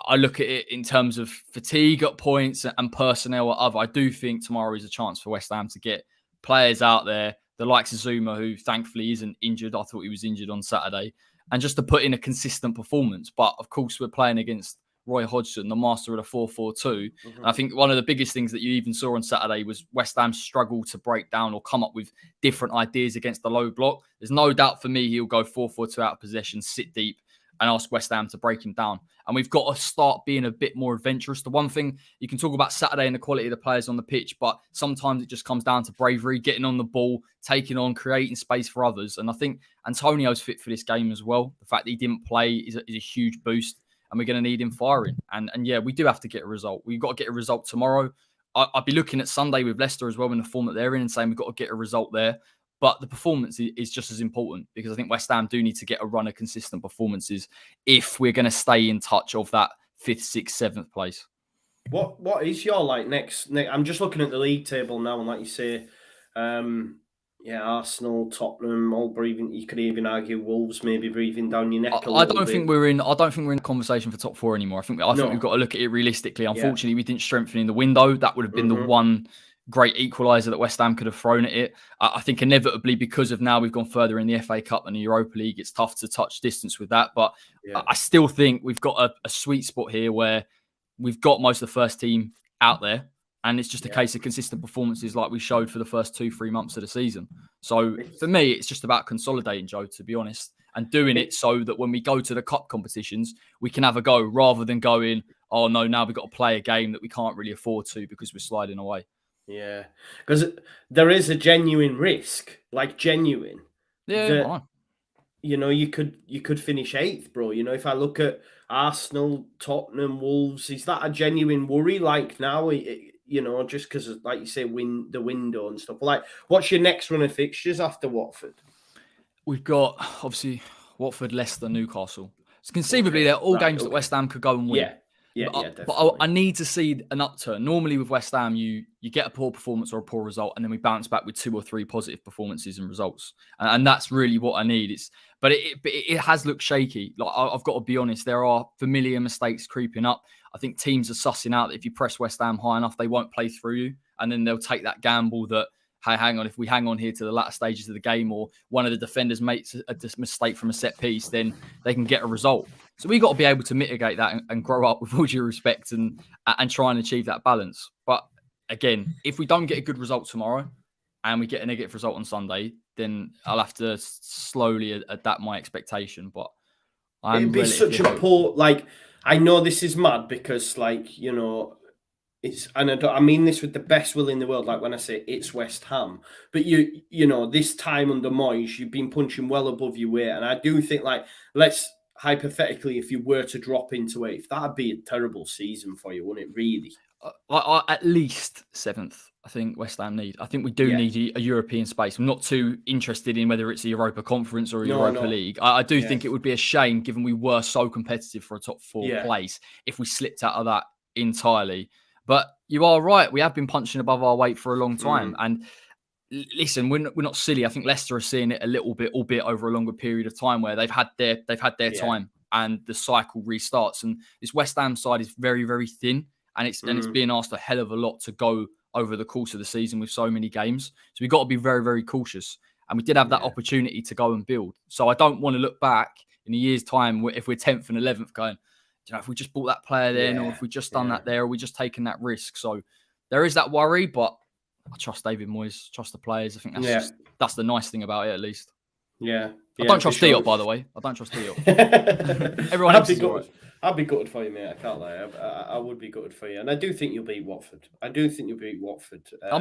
I look at it in terms of fatigue at points and personnel at other. I do think tomorrow is a chance for West Ham to get players out there, the likes of Zuma, who thankfully isn't injured. I thought he was injured on Saturday. And just to put in a consistent performance. But, of course, we're playing against Roy Hodgson, the master of the 4-4-2. And I think one of the biggest things that you even saw on Saturday was West Ham struggle to break down or come up with different ideas against the low block. There's no doubt for me he'll go 4-4-2 out of possession, sit deep, and ask West Ham to break him down. And we've got to start being a bit more adventurous. The one thing, you can talk about Saturday and the quality of the players on the pitch, but sometimes it just comes down to bravery, getting on the ball, taking on, creating space for others. And I think Antonio's fit for this game as well. The fact that he didn't play is a huge boost, and we're going to need him firing. And we do have to get a result. We've got to get a result tomorrow. I'd be looking at Sunday with Leicester as well in the form that they're in and saying we've got to get a result there. But the performance is just as important, because I think West Ham do need to get a run of consistent performances if we're going to stay in touch of that 5th, 6th, 7th place. What is your next? I'm just looking at the league table now, and like you say, Arsenal, Tottenham, all breathing. You could even argue Wolves maybe breathing down your neck. I don't think we're in the conversation for top 4 anymore. I think we've got to look at it realistically. Unfortunately, we didn't strengthen in the window. That would have been the one great equaliser that West Ham could have thrown at it. I think inevitably, because of now we've gone further in the FA Cup and the Europa League, it's tough to touch distance with that. But I still think we've got a sweet spot here where we've got most of the first team out there, and it's just a case of consistent performances like we showed for the first 2-3 months of the season. So for me, it's just about consolidating, Joe, to be honest, and doing it so that when we go to the cup competitions, we can have a go rather than going, oh no, now we've got to play a game that we can't really afford to because we're sliding away. Yeah, because there is a genuine risk, genuine. Yeah, you could finish 8th, bro. If I look at Arsenal, Tottenham, Wolves, is that a genuine worry? Now, just because, like you say, the window and stuff. What's your next run of fixtures after Watford? We've got obviously Watford, Leicester, Newcastle. So conceivably, they're all games that West Ham could go and win. But I need to see an upturn. Normally with West Ham, you get a poor performance or a poor result, and then we bounce back with 2 or 3 positive performances and results. And that's really what I need. But it has looked shaky. I've got to be honest, there are familiar mistakes creeping up. I think teams are sussing out that if you press West Ham high enough, they won't play through you. And then they'll take that gamble that, hey, hang on, if we hang on here to the latter stages of the game, or one of the defenders makes a mistake from a set piece, then they can get a result. So we've got to be able to mitigate that and grow up with all due respect and try and achieve that balance. But again, if we don't get a good result tomorrow and we get a negative result on Sunday, then I'll have to slowly adapt my expectation. But It'd be such a poor, like, I know this is mad because, like, you know, it's, and I mean this with the best will in the world, like when I say it's West Ham, but you know, this time under Moyes, you've been punching well above your weight. And I do think, like, let's hypothetically, if you were to drop into eighth, that'd be a terrible season for you, wouldn't it, really? At least 7th, I think West Ham need. I think we do need a European space. I'm not too interested in whether it's a Europa Conference or a Europa League. I do think it would be a shame, given we were so competitive for a top 4 place, if we slipped out of that entirely. But you are right. We have been punching above our weight for a long time. And listen, we're not silly. I think Leicester are seeing it a little bit, albeit over a longer period of time, where they've had their time and the cycle restarts. And this West Ham side is very, very thin. And it's being asked a hell of a lot to go over the course of the season with so many games. So we've got to be very, very cautious. And we did have that opportunity to go and build. So I don't want to look back in a year's time if we're 10th and 11th going, you know, if we just bought that player then, or if we just done that there, or we just taken that risk. So there is that worry, but I trust David Moyes, trust the players. I think that's the nice thing about it, at least. Yeah. I don't trust Diop, by the way. I don't trust Diop. Everyone else is all right. I'd be gutted for you, mate. I can't lie. I would be gutted for you. And I do think you'll beat Watford. I'm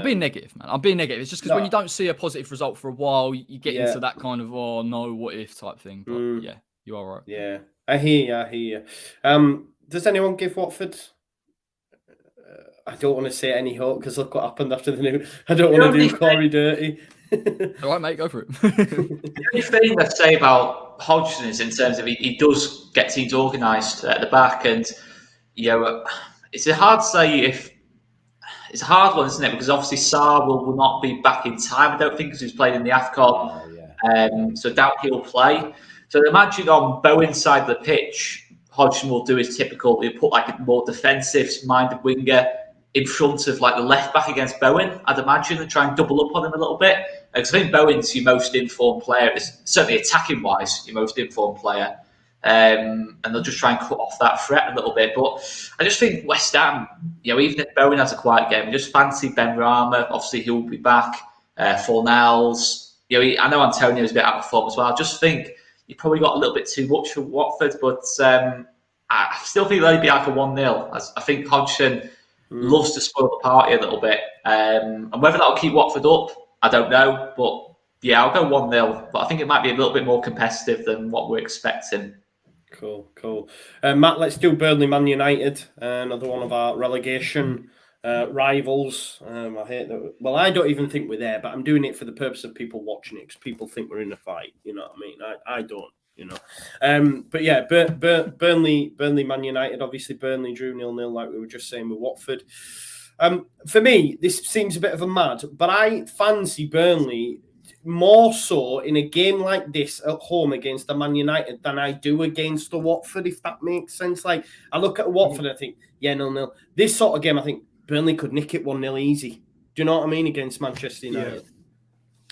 being negative, man. I'm being negative. It's just because when you don't see a positive result for a while, you get into that kind of, oh, no, what if type thing. But yeah, you are right. Yeah, I hear you. Does anyone give Watford... I don't want to say any hope because look what happened after the new... I don't want to do Corey dirty. All right, mate, go for it. The only thing I'd say about Hodgson is in terms of he does get teams organised at the back, and you know, it's hard to say if it's a hard one, isn't it? Because obviously Sarr will not be back in time. I don't think, because he's played in the AFCON, so doubt he'll play. So imagine on Bowen's side of the pitch, Hodgson will do his typical. He'll put like a more defensive-minded winger in front of like the left back against Bowen, I'd imagine, and try and double up on him a little bit. Because I think Bowen's your most informed player, certainly attacking wise, your most informed player. And they'll just try and cut off that threat a little bit. But I just think West Ham, you know, even if Bowen has a quiet game, I just fancy Ben Rama. Obviously, he'll be back. Fornals. You know, I know Antonio's a bit out of form as well. I just think you probably got a little bit too much for Watford. But I still think they'll be like a 1-0. I think Hodgson loves to spoil the party a little bit. And whether that'll keep Watford up, I don't know. But yeah, I'll go 1-0. But I think it might be a little bit more competitive than what we're expecting. Cool. Matt, let's do Burnley Man United, another one of our relegation rivals. I hate that. Well, I don't even think we're there, but I'm doing it for the purpose of people watching it, because people think we're in a fight. You know what I mean? I don't. You know, but yeah, Burnley Man United. Obviously, Burnley drew 0-0, like we were just saying with Watford. For me, this seems a bit of a mad, but I fancy Burnley more so in a game like this at home against the Man United than I do against the Watford, if that makes sense. Like, I look at Watford and I think, 0-0. This sort of game, I think Burnley could nick it 1-0 easy. Do you know what I mean? Against Manchester United. Yeah.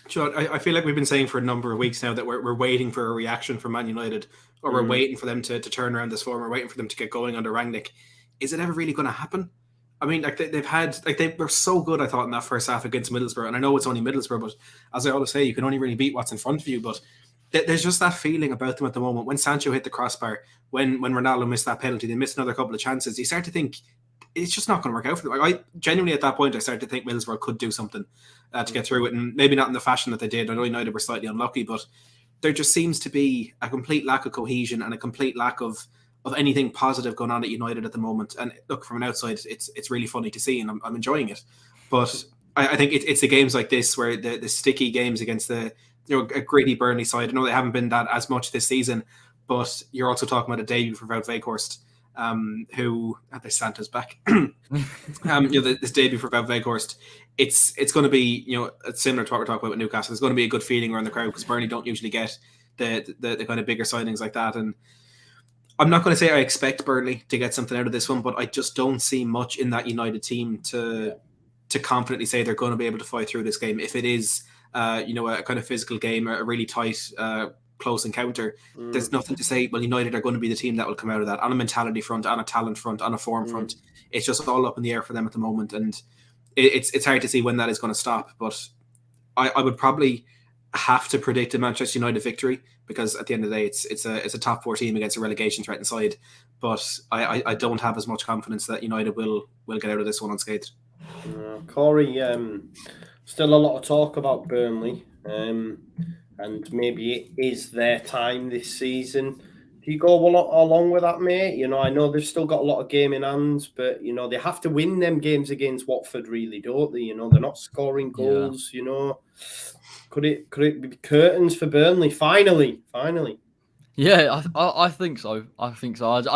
Sure, I feel like we've been saying for a number of weeks now that we're waiting for a reaction from Man United, or we're waiting for them to turn around this form. We're waiting for them to get going under Rangnick. Is it ever really going to happen? I mean, like they were so good, I thought, in that first half against Middlesbrough. And I know it's only Middlesbrough, but as I always say, you can only really beat what's in front of you. But there's just that feeling about them at the moment. When Sancho hit the crossbar, when Ronaldo missed that penalty, they missed another couple of chances. You start to think it's just not going to work out for them. I genuinely, at that point, I started to think Middlesbrough could do something to get through it, and maybe not in the fashion that they did. I know United were slightly unlucky, but there just seems to be a complete lack of cohesion and a complete lack of anything positive going on at United at the moment. And look, from an outside, it's really funny to see, and I'm enjoying it. But I think it's the games like this, where the sticky games against a gritty Burnley side. I know they haven't been that as much this season, but you're also talking about a debut for Wout Weghorst, who there's Santa's back. This debut for Wout Weghorst, it's going to be similar to what we're talking about with Newcastle. There's going to be a good feeling around the crowd, because Burnley don't usually get the kind of bigger signings like that. And I'm not going to say I expect Burnley to get something out of this one, but I just don't see much in that United team to confidently say they're going to be able to fight through this game. If it is a kind of physical game, a really tight close encounter, there's nothing to say, well, United are going to be the team that will come out of that on a mentality front, on a talent front, on a form front. It's just all up in the air for them at the moment, and it's hard to see when that is going to stop. But I would probably have to predict a Manchester United victory, because at the end of the day, it's a top 4 team against a relegation threatened side. But I don't have as much confidence that United will get out of this one unscathed. Corey, still a lot of talk about Burnley, and maybe it is their time this season. Do you go along with that, mate? I know they've still got a lot of game in hands, but they have to win them games against Watford, really, don't they? They're not scoring goals. Could it be curtains for Burnley finally? Yeah, I think so. I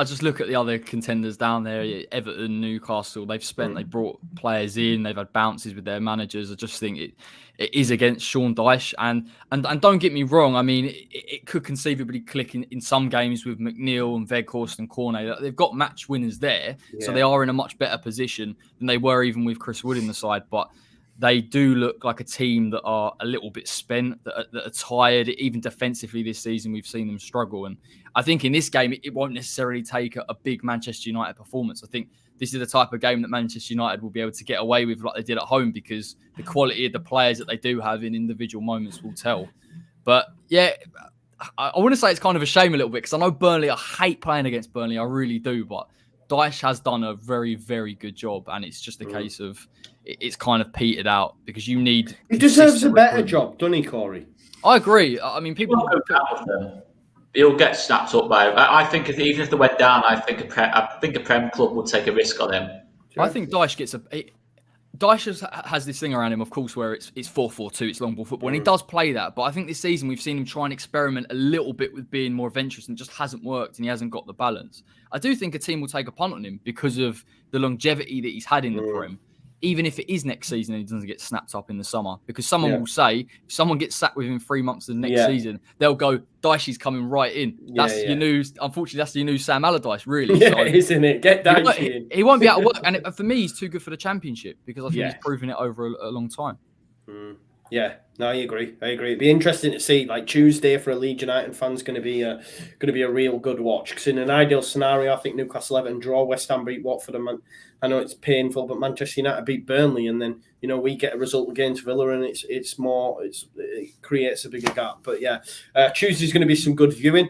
just look at the other contenders down there, Everton, Newcastle. They brought players in. They've had bounces with their managers. I just think it is against Sean Dyche. And don't get me wrong. I mean, it could conceivably click in some games with McNeil and Weghorst and Cornet. They've got match winners there. Yeah. So they are in a much better position than they were even with Chris Wood in the side. But they do look like a team that are a little bit spent, that are tired. Even defensively this season, we've seen them struggle. And I think in this game, it won't necessarily take a big Manchester United performance. I think this is the type of game that Manchester United will be able to get away with like they did at home, because the quality of the players that they do have in individual moments will tell. But yeah, I want to say it's kind of a shame a little bit, because I know Burnley, I hate playing against Burnley. I really do. But Dyche has done a very, very good job. And it's just a case of it's kind of petered out, because you need... He deserves a better job, doesn't he, Corey? I agree. I mean, people... He'll get snapped up by... I think even if they went down, I think a Prem club would take a risk on him. I think Dyche gets a... Dyche has this thing around him, of course, where it's 4-4-2, it's long ball football, and he does play that. But I think this season we've seen him try and experiment a little bit with being more adventurous, and it just hasn't worked, and he hasn't got the balance. I do think a team will take a punt on him because of the longevity that he's had in the Prem, even if it is next season and he doesn't get snapped up in the summer. Because someone will say, if someone gets sacked within 3 months of the next season, they'll go, Dyche's coming right in. That's your news. Unfortunately, that's your new Sam Allardyce, really. Yeah, so, isn't it? Get Dyche in. He won't be out of work. And for me, he's too good for the Championship, because I think he's proven it over a long time. Yeah, no, I agree. It'd be interesting to see. Like Tuesday for a Leeds United fan's going to be a real good watch. Because in an ideal scenario, I think Newcastle Everton draw, West Ham beat Watford, and I know it's painful, but Manchester United beat Burnley, and then we get a result against Villa, and it creates a bigger gap. But yeah, Tuesday's going to be some good viewing.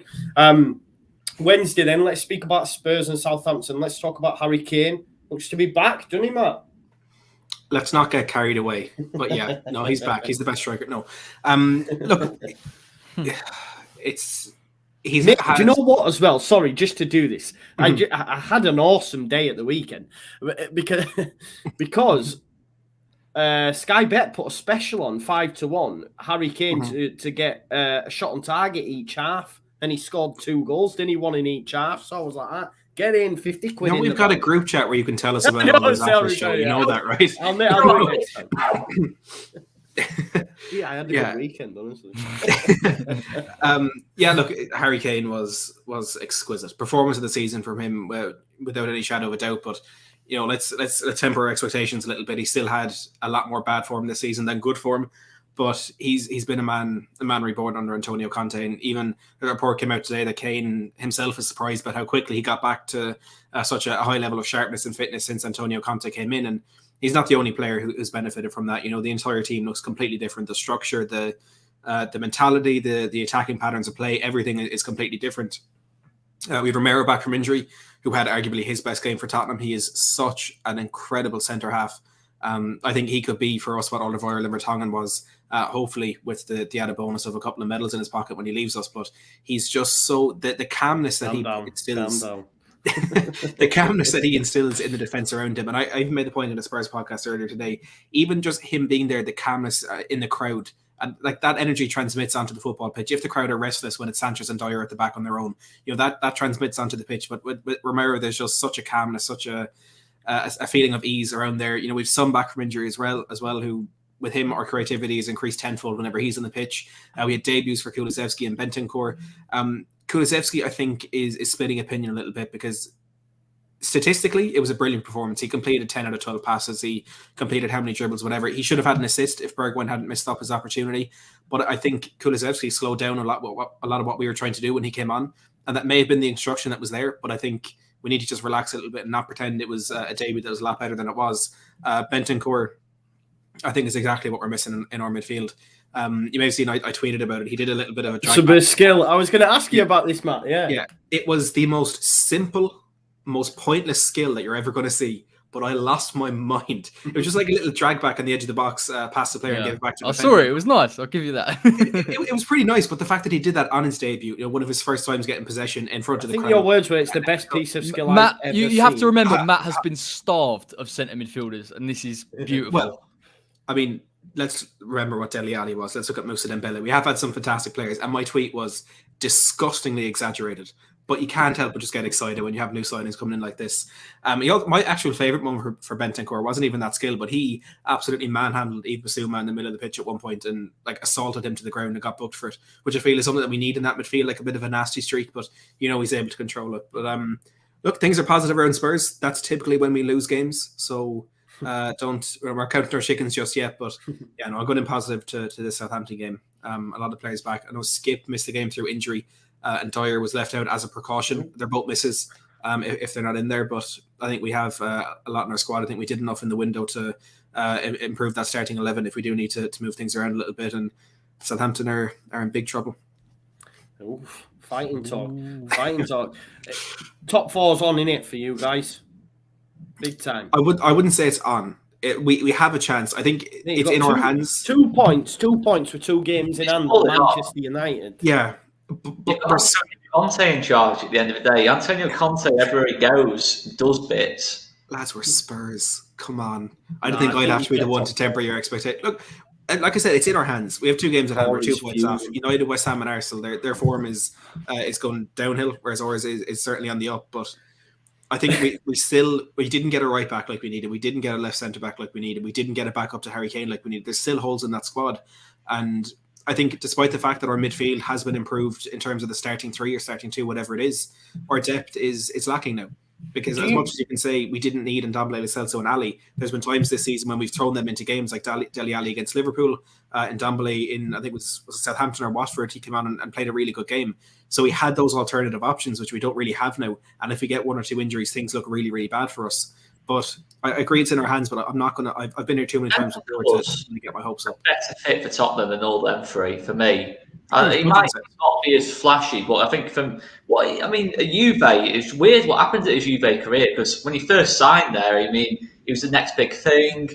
Wednesday, then let's speak about Spurs and Southampton. Let's talk about Harry Kane. Looks to be back, doesn't he, Matt? Let's not get carried away. But yeah, no, he's back. He's the best striker. No, look, it's he's. Nick, do you know what as well? Sorry, just to do this, I had an awesome day at the weekend because Sky Bet put a special on 5-1 Harry Kane to get a shot on target each half, and he scored 2 goals. Didn't he? 1 in each half. So I was like, get in 50 quid. We've got a group chat where you can tell us about all those after show. You know that, right? I'll do it next time. Yeah, I had a good weekend, honestly. Look, Harry Kane was exquisite. Performance of the season from him, without any shadow of a doubt. But let's temper our expectations a little bit. He still had a lot more bad form this season than good form. But he's been a man reborn under Antonio Conte, and even a report came out today that Kane himself is surprised about how quickly he got back to such a high level of sharpness and fitness since Antonio Conte came in. And he's not the only player who's benefited from that. The entire team looks completely different. The structure, the mentality, the attacking patterns of play, everything is completely different. We have Romero back from injury, who had arguably his best game for Tottenham. He is such an incredible centre half. I think he could be for us what Oliver Vertonghen was, hopefully with the added bonus of a couple of medals in his pocket when he leaves us. But he's just so the calmness that he instills, the calmness that he instills in the defense around him. And I even made the point in the Spurs podcast earlier today, even just him being there, the calmness in the crowd, and like that energy transmits onto the football pitch. If the crowd are restless when it's Sanchez and Dyer at the back on their own, that transmits onto the pitch. But with Romero, there's just such a calmness, such a feeling of ease around there. We've some back from injury as well, who with him our creativity is increased tenfold whenever he's on the pitch. We had debuts for Kulusevski and Bentancur. Kulusevski, I think, is splitting opinion a little bit, because statistically it was a brilliant performance. He completed 10 out of 12 passes. He completed how many dribbles, whatever. He should have had an assist if Bergwijn hadn't missed up his opportunity. But I think Kulusevski slowed down a lot of what we were trying to do when he came on, and that may have been the instruction that was there. But I think we need to just relax a little bit and not pretend it was a debut that was a lot better than it was. Bentancur, I think, is exactly what we're missing in our midfield. You may have seen I tweeted about it. He did a little bit of a drag. It's a bit of skill. I was going to ask you about this, Matt. Yeah. It was the most simple, most pointless skill that you're ever going to see. But I lost my mind. It was just like a little drag back on the edge of the box, past the player and gave it back to the defender. I saw it. It was nice. I'll give you that. it was pretty nice, but the fact that he did that on his debut, one of his first times getting possession in front of the crowd. I think your words were, it's the best piece of skill Matt, I've ever you have seen. to remember, Matt has been starved of centre midfielders, and this is beautiful. Well, I mean, let's remember what Dele Alli was. Let's look at Moussa Dembele. We have had some fantastic players, and my tweet was disgustingly exaggerated. But you can't help but just get excited when you have new signings coming in like this. My actual favourite moment for Bentancur wasn't even that skill, but he absolutely manhandled Yves Bissouma in the middle of the pitch at one point and like assaulted him to the ground and got booked for it, which I feel is something that we need in that midfield, like a bit of a nasty streak, but he's able to control it. But look, things are positive around Spurs. That's typically when we lose games, so we're counting our chickens just yet. But I'm going in positive to the Southampton game. A lot of players back. I know Skip missed the game through injury. And Dyer was left out as a precaution. They're both misses if they're not in there. But I think we have a lot in our squad. I think we did enough in the window to improve that starting 11 if we do need to move things around a little bit. And Southampton are in big trouble. Oof, fighting talk. Top four's on in it for you guys. Big time. I wouldn't say it's on. We have a chance. I think it's in our hands. 2 points for 2 games in hand. Manchester United. Yeah. But Conte in charge at the end of the day. Antonio Conte, everywhere he goes, does bits. Lads, we're Spurs. Come on. I don't think I'd have to be the one to temper your expectation. Look, like I said, it's in our hands. We have 2 games at hand. We're 2 points off. United, West Ham, and Arsenal. Their form is going downhill, whereas ours is certainly on the up. But I think we didn't get a right back like we needed. We didn't get a left centre back like we needed. We didn't get it back up to Harry Kane like we needed. There's still holes in that squad, and I think despite the fact that our midfield has been improved in terms of the starting 3 or starting 2, whatever it is, our depth is lacking now. Because as much as you can say we didn't need Ndombele, Lo Celso and Ali, there's been times this season when we've thrown them into games like Dele Alli against Liverpool, Ndombele in, I think it was Southampton or Watford, he came on and played a really good game. So we had those alternative options, which we don't really have now. And if we get 1 or 2 injuries, things look really, really bad for us. But I agree it's in our hands, but I'm not going to... I've been here too many times before to get my hopes up. Better fit for Tottenham than all them 3, for me. It might not be as flashy, but I think Juve, it's weird what happened to his Juve career, because when he first signed there, he was the next big thing,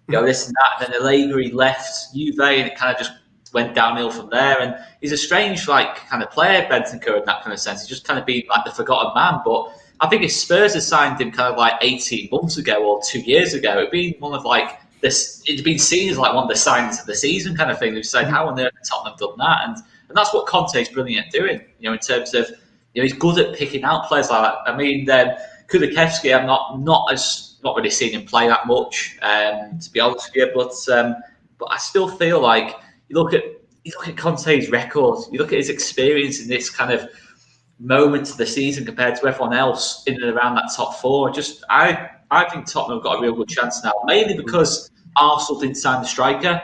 this and that, and then Allegri left Juve, and it kind of just went downhill from there. And he's a strange, kind of player, Bentancur, in that kind of sense. He's just kind of been like the forgotten man, but I think if Spurs had signed him kind of 18 months ago or 2 years ago, it'd been one of this. It'd been seen as one of the signings of the season kind of thing. They've said, how on earth has Tottenham done that? And that's what Conte's brilliant at doing. In terms of he's good at picking out players like that. Kulikevski, I'm not really seen him play that much, to be honest with you. But I still feel like you look at Conte's record, you look at his experience in this kind of moment of the season compared to everyone else in and around that top 4. I think Tottenham have got a real good chance now, mainly because Arsenal didn't sign the striker.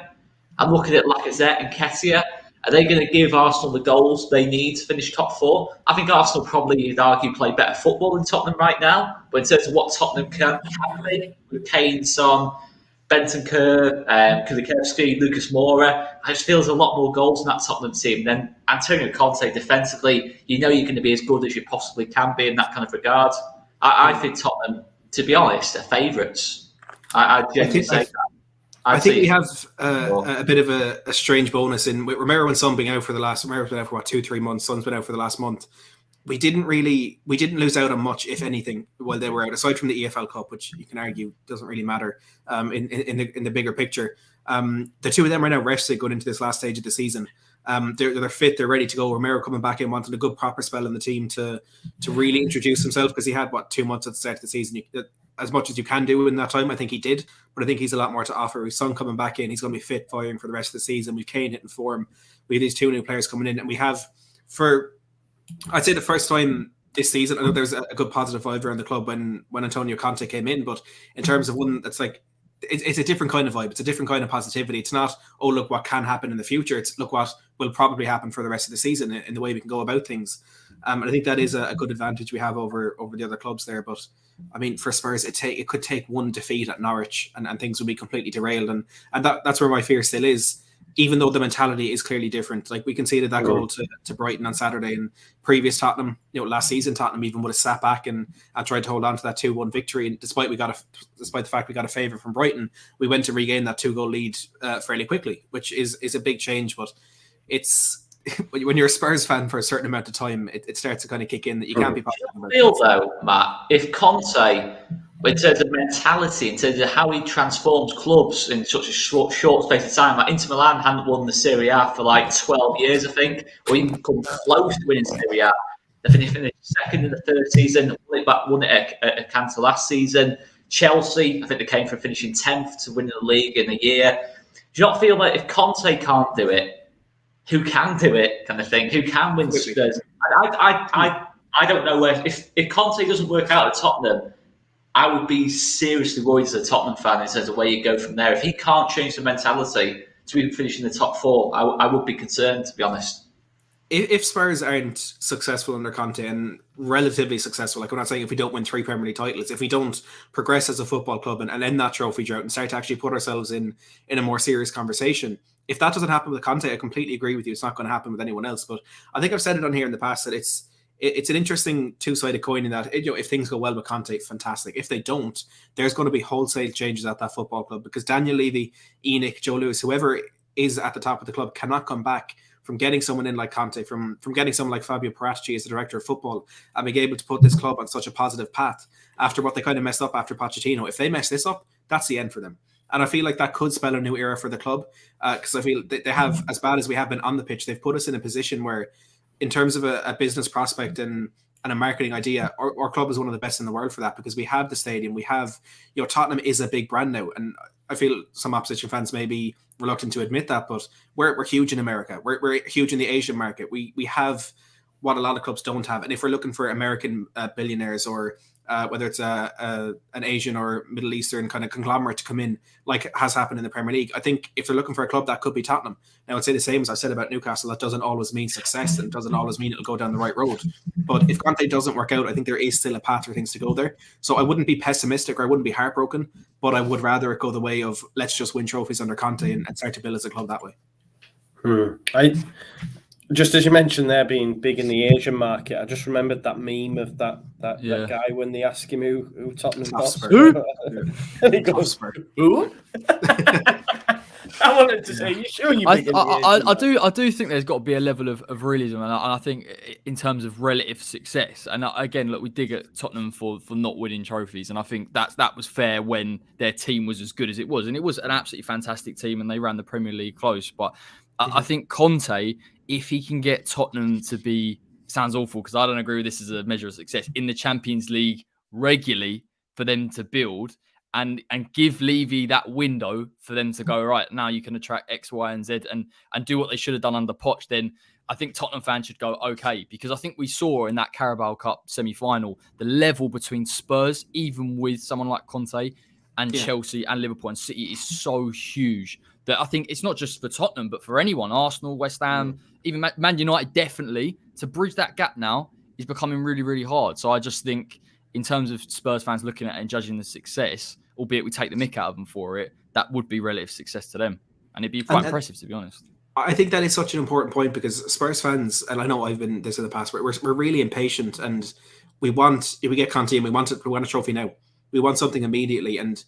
I'm looking at Lacazette and Nketiah. Are they going to give Arsenal the goals they need to finish top 4? I think Arsenal probably, you'd argue, play better football than Tottenham right now. But in terms of what Tottenham can be, with Kane, Son, Bentancur, Kulikevski, Lucas Moura, I just feel there's a lot more goals in that Tottenham team. Then Antonio Conte, defensively, you're going to be as good as you possibly can be in that kind of regard. I think Tottenham, to be honest, are favourites. I genuinely say that. I think we have a bit of a strange bonus in with Romero and Son being out for Romero's been out for 2-3 months, Son's been out for the last month. We didn't lose out on much, if anything, while they were out, aside from the EFL Cup, which you can argue doesn't really matter in the bigger picture. The 2 of them are now rested going into this last stage of the season. They're fit, they're ready to go. Romero coming back in, wanting a good proper spell in the team to really introduce himself, because he had 2 months at the start of the season. As much as you can do in that time, I think he did, but I think he's a lot more to offer. His Son coming back in, he's going to be fit, firing for the rest of the season. We've Kane hitting form. We have these 2 new players coming in, and we have, for I'd say the first time this season, I know there's a good positive vibe around the club when Antonio Conte came in, but in terms of one that's it's a different kind of vibe. It's a different kind of positivity. It's not, oh, look what can happen in the future. It's, look what will probably happen for the rest of the season in the way we can go about things. And I think that is a good advantage we have over the other clubs there. But for Spurs, it could take 1 defeat at Norwich and things would be completely derailed. And that's where my fear still is. even though the mentality is clearly different. Like, we conceded that goal to Brighton on Saturday, and previous Tottenham, last season Tottenham even would have sat back and tried to hold on to that 2-1 victory. And despite the fact we got a favour from Brighton, we went to regain that 2-goal lead fairly quickly, which is a big change. But it's when you're a Spurs fan for a certain amount of time, it starts to kind of kick in that you can't be positive about it. I feel though, Matt, if Conte, in terms of mentality, in terms of how he transforms clubs in such a short space of time, like Inter Milan hadn't won the Serie A for like 12 years, I think, or even come close to winning Serie A. They finished second in the third season, won it at Cantor last season. Chelsea, I think they came from finishing 10th to winning the league in a year. Do you not feel like if Conte can't do it, who can do it, kind of thing? Who can win Spurs? I don't know where. If Conte doesn't work out at Tottenham, I would be seriously worried as a Tottenham fan in terms of where you go from there. If he can't change the mentality to even finish in the top four, I would be concerned, to be honest. If Spurs aren't successful under Conte, and relatively successful, like, I'm not saying if we don't win 3 Premier League titles, if we don't progress as a football club and end that trophy drought and start to actually put ourselves in a more serious conversation, if that doesn't happen with Conte, I completely agree with you. It's not going to happen with anyone else. But I think I've said it on here in the past that it's an interesting two-sided coin in that, if things go well with Conte, fantastic. If they don't, there's going to be wholesale changes at that football club, because Daniel Levy, Enoch, Joe Lewis, whoever is at the top of the club cannot come back from getting someone in like Conte, from getting someone like Fabio Paratici as the director of football, and being able to put this club on such a positive path after what they kind of messed up after Pochettino. If they mess this up, that's the end for them. And I feel like that could spell a new era for the club, because I feel they have, as bad as we have been on the pitch, they've put us in a position where, in terms of a business prospect and a marketing idea, our club is one of the best in the world for that, because we have the stadium, we have, Tottenham is a big brand now, and I feel some opposition fans may be reluctant to admit that, but we're huge in America, we're huge in the Asian market, we have what a lot of clubs don't have. And if we're looking for American billionaires, or whether it's an Asian or Middle Eastern kind of conglomerate to come in, like has happened in the Premier League, I think if they're looking for a club, that could be Tottenham. Now, I'd say the same as I said about Newcastle. That doesn't always mean success, and doesn't always mean it'll go down the right road. But if Conte doesn't work out, I think there is still a path for things to go there. So I wouldn't be pessimistic, or I wouldn't be heartbroken, but I would rather it go the way of, let's just win trophies under Conte and start to build as a club that way. Just as you mentioned there, being big in the Asian market, I just remembered that meme of that guy when they ask him who Tottenham boss. And he goes, who? I wanted to say, you sure you're big in the Asian I do think there's got to be a level of realism, and I think in terms of relative success. And again, look, we dig at Tottenham for not winning trophies, and I think that was fair when their team was as good as it was, and it was an absolutely fantastic team, and they ran the Premier League close. But I think Conte, if he can get Tottenham to be, sounds awful because I don't agree with this as a measure of success, in the Champions League regularly for them to build and give Levy that window for them to go, right, now you can attract X, Y, and Z and do what they should have done under Poch, then I think Tottenham fans should go, okay, because I think we saw in that Carabao Cup semi-final, the level between Spurs, even with someone like Conte, and Chelsea and Liverpool and City is so huge that I think it's not just for Tottenham, but for anyone, Arsenal, West Ham, even Man United, definitely, to bridge that gap now is becoming really, really hard. So I just think in terms of Spurs fans looking at it and judging the success, albeit we take the mick out of them for it, that would be relative success to them. And it'd be quite impressive, to be honest. I think that is such an important point, because Spurs fans, and I know I've been this in the past, we're really impatient, and we get Conte and we want a trophy now. We want something immediately, and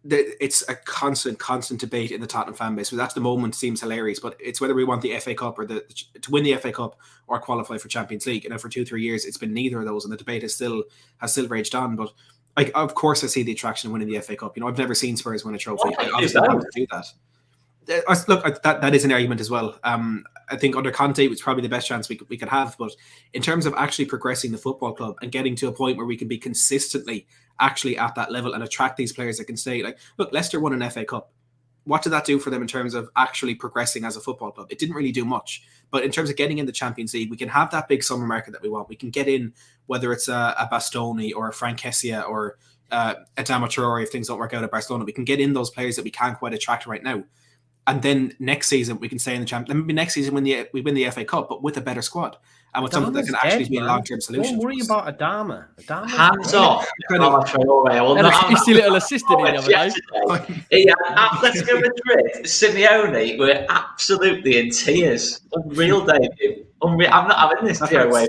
it's a constant debate in the Tottenham fan base. But at the moment seems hilarious, but it's whether we want the FA Cup or to win the FA Cup or qualify for Champions League. And for 2-3 years, it's been neither of those, and the debate has still raged on. But of course, I see the attraction of winning the FA Cup. I've never seen Spurs win a trophy. I obviously want to do that. Look, that is an argument as well. I think under Conte, it's probably the best chance we could have. But in terms of actually progressing the football club and getting to a point where we can be consistently actually at that level and attract these players that can stay. Like, look, Leicester won an FA Cup. What did that do for them in terms of actually progressing as a football club? It didn't really do much. But in terms of getting in the Champions League, we can have that big summer market that we want. We can get in, whether it's a Bastoni or a Frank Kessie or a Adama Traore, if things don't work out at Barcelona. We can get in those players that we can't quite attract right now. and then next season we can stay in the Champions. Maybe next season we win the FA Cup, but with a better squad and with something that can actually be a long-term solution. Don't worry about Adama. Hands off. Tasty little assistant in the other day. Atletico Madrid, Simeone were absolutely in tears. Unreal debut. Unreal. I'm not having this JUSTJOE.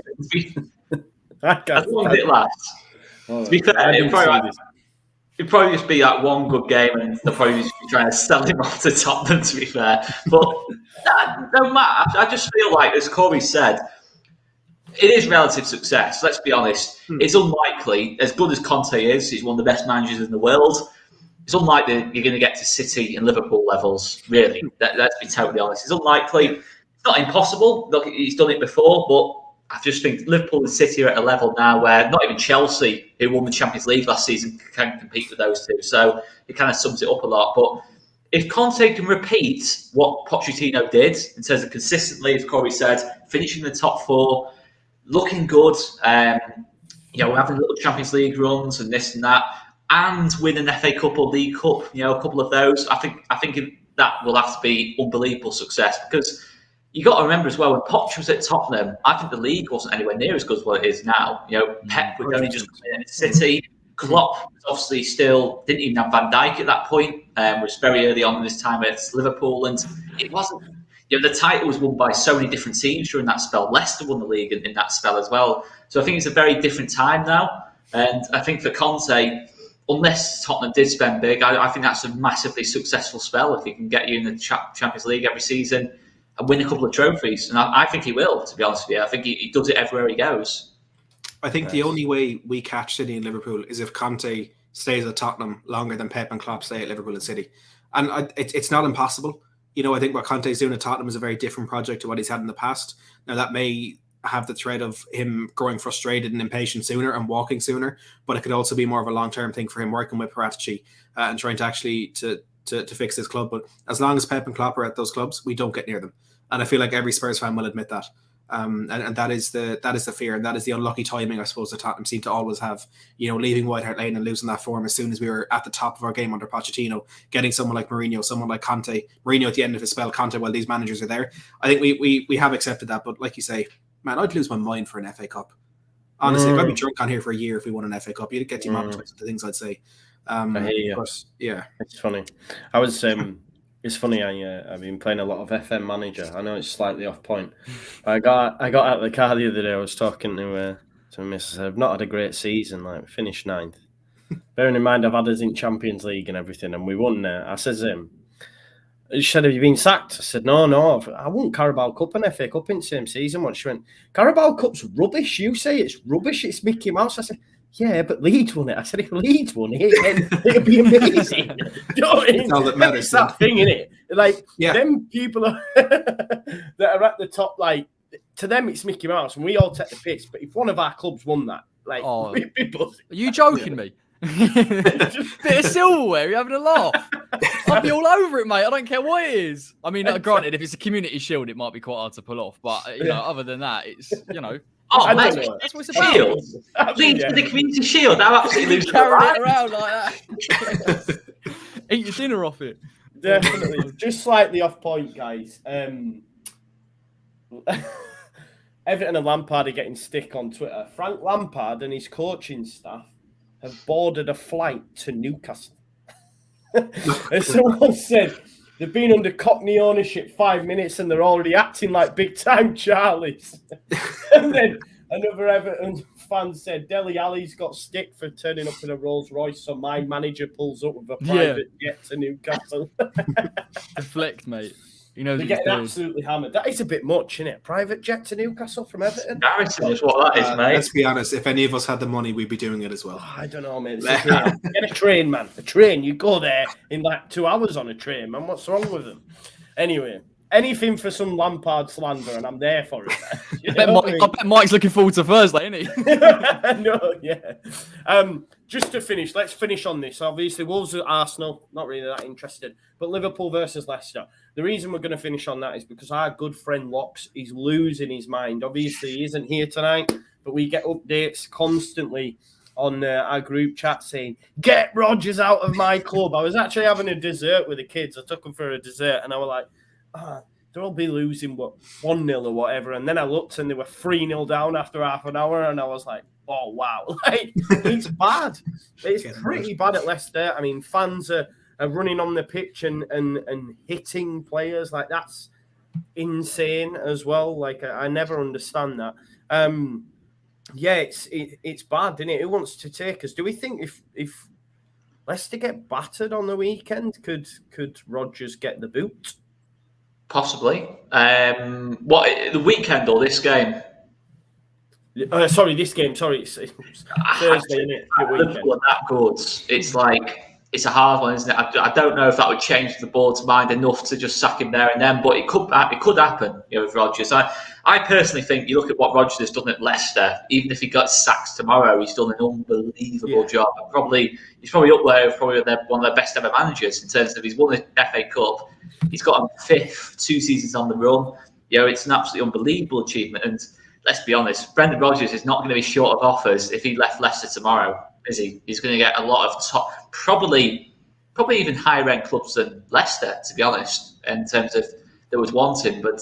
As long as it lasts. To be fair, it'd probably just be that one good game, and they'll probably just be trying to sell him off to Tottenham, to be fair. But no matter, I just feel like, as Corey said, it is relative success. Let's be honest. It's unlikely, as good as Conte is, he's one of the best managers in the world. It's unlikely you're going to get to City and Liverpool levels, really. Let's be totally honest. It's unlikely. It's not impossible. Look, he's done it before, but I just think Liverpool and City are at a level now where not even Chelsea, who won the Champions League last season, can compete with those two. So it kind of sums it up a lot. But if Conte can repeat what Pochettino did in terms of consistently, as Corey said, finishing the top four, looking good, having little Champions League runs and this and that, and win an FA Cup or League Cup, a couple of those, I think that will have to be unbelievable success, because you got to remember as well, when Poch was at Tottenham, I think the league wasn't anywhere near as good as what it is now. Pep was only just coming in at City. Klopp was obviously still didn't even have Van Dijk at that point. Was very early on in his time at Liverpool, and it wasn't. The title was won by so many different teams during that spell. Leicester won the league in that spell as well. So I think it's a very different time now, and I think for Conte, unless Tottenham did spend big, I think that's a massively successful spell if he can get you in the Champions League every season and win a couple of trophies. And I think he will, to be honest with you. I think he does it everywhere he goes. I think the only way we catch City and Liverpool is if Conte stays at Tottenham longer than Pep and Klopp stay at Liverpool and City. And it's not impossible. I think what Conte's doing at Tottenham is a very different project to what he's had in the past. Now, that may have the thread of him growing frustrated and impatient sooner and walking sooner, but it could also be more of a long-term thing for him working with Paratici and trying to actually to fix this club. But as long as Pep and Klopp are at those clubs, we don't get near them. And I feel like every Spurs fan will admit that. And that is the fear, and that is the unlucky timing, I suppose, that Tottenham seem to always have. Leaving White Hart Lane and losing that form as soon as we were at the top of our game under Pochettino, getting someone like Mourinho, someone like Conte. Mourinho at the end of his spell, Conte while these managers are there. I think we have accepted that, but like you say, man, I'd lose my mind for an FA Cup. Honestly, if I'd be drunk on here for a year if we won an FA Cup, you'd get demonetized the things I'd say. I hear you. But, yeah, it's funny. It's funny. I've been playing a lot of FM Manager. I know it's slightly off point. I got out of the car the other day. I was talking to my missus. I've not had a great season. Like, finished 9th. Bearing in mind I've had us in Champions League and everything, and we won. I says, she said, "Have you been sacked?" I said, "No. I won Carabao Cup and FA Cup in the same season." Once she went, "Carabao Cup's rubbish. You say it's rubbish. It's Mickey Mouse." I said, "Yeah, but Leeds won it." I said, "If Leeds won it, it'd be amazing." You know what I mean? All that matters. It's that thing, innit? Like, them people that are at the top, like, to them it's Mickey Mouse, and we all take the piss. But if one of our clubs won that, like, we'd be buzzing. Are you joking me? Just bit of silverware, you're having a laugh. I'll be all over it, mate. I don't care what it is. I mean, granted, if it's a community shield, it might be quite hard to pull off. But other than that, it's that's what it's about. Shield. Leeds with the community shield. I'm absolutely losing carrying it around like that. Eat your dinner off it. Definitely. Just slightly off point, guys. Everton and Lampard are getting stick on Twitter. Frank Lampard and his coaching staff have boarded a flight to Newcastle. As someone said, they've been under Cockney ownership 5 minutes and they're already acting like big-time Charlies. And then another Everton fan said, Dele Alli's got stick for turning up in a Rolls Royce, so my manager pulls up with a private jet to Newcastle. Deflect, mate. They're getting absolutely hammered. That is a bit much, isn't it? Private jet to Newcastle from Everton. Embarrassing is what that is, mate. Let's be honest. If any of us had the money, we'd be doing it as well. I don't know, mate. Get a train, man. A train. You go there in like 2 hours on a train, man. What's wrong with them? Anyway, anything for some Lampard slander, and I'm there for it. I bet Mike's looking forward to Thursday, isn't he? No, yeah. Just to finish, let's finish on this. Obviously, Wolves at Arsenal, not really that interested. But Liverpool versus Leicester. The reason we're going to finish on that is because our good friend Locks is losing his mind. Obviously, he isn't here tonight, but we get updates constantly on our group chat saying, "Get Rodgers out of my club." I was actually having a dessert with the kids. I took them for a dessert, and I was like, they'll be losing 1-0 or whatever. And then I looked, and they were 3-0 down after half an hour, and I was like, oh wow, like it's bad. It's pretty bad at Leicester. I mean, fans are running on the pitch and hitting players. Like, that's insane as well. Like, I never understand that. Yeah, it's bad, isn't it? Who wants to take us? Do we think if Leicester get battered on the weekend, could Rodgers get the boot? Possibly. What, the weekend or this game? Sorry, this game. Sorry, it's Thursday, isn't it? Liverpool are that good. It's like, it's a hard one, isn't it? I don't know if that would change the board's mind enough to just sack him there and then, but it could happen, with Rodgers. I personally think, you look at what Rodgers has done at Leicester, even if he got sacked tomorrow, he's done an unbelievable job. He's probably up there with one of their best ever managers in terms of, he's won the FA Cup, he's got a 5th 2 seasons on the run. It's an absolutely unbelievable achievement. And let's be honest, Brendan Rodgers is not going to be short of offers if he left Leicester tomorrow, is he? He's going to get a lot of top, probably even higher end clubs than Leicester, to be honest, in terms of that would want him. But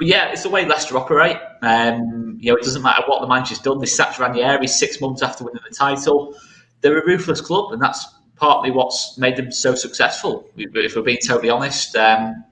yeah, it's the way Leicester operate. It doesn't matter what the manager's done. They sacked Ranieri 6 months after winning the title. They're a ruthless club, and that's partly what's made them so successful, if we're being totally honest. And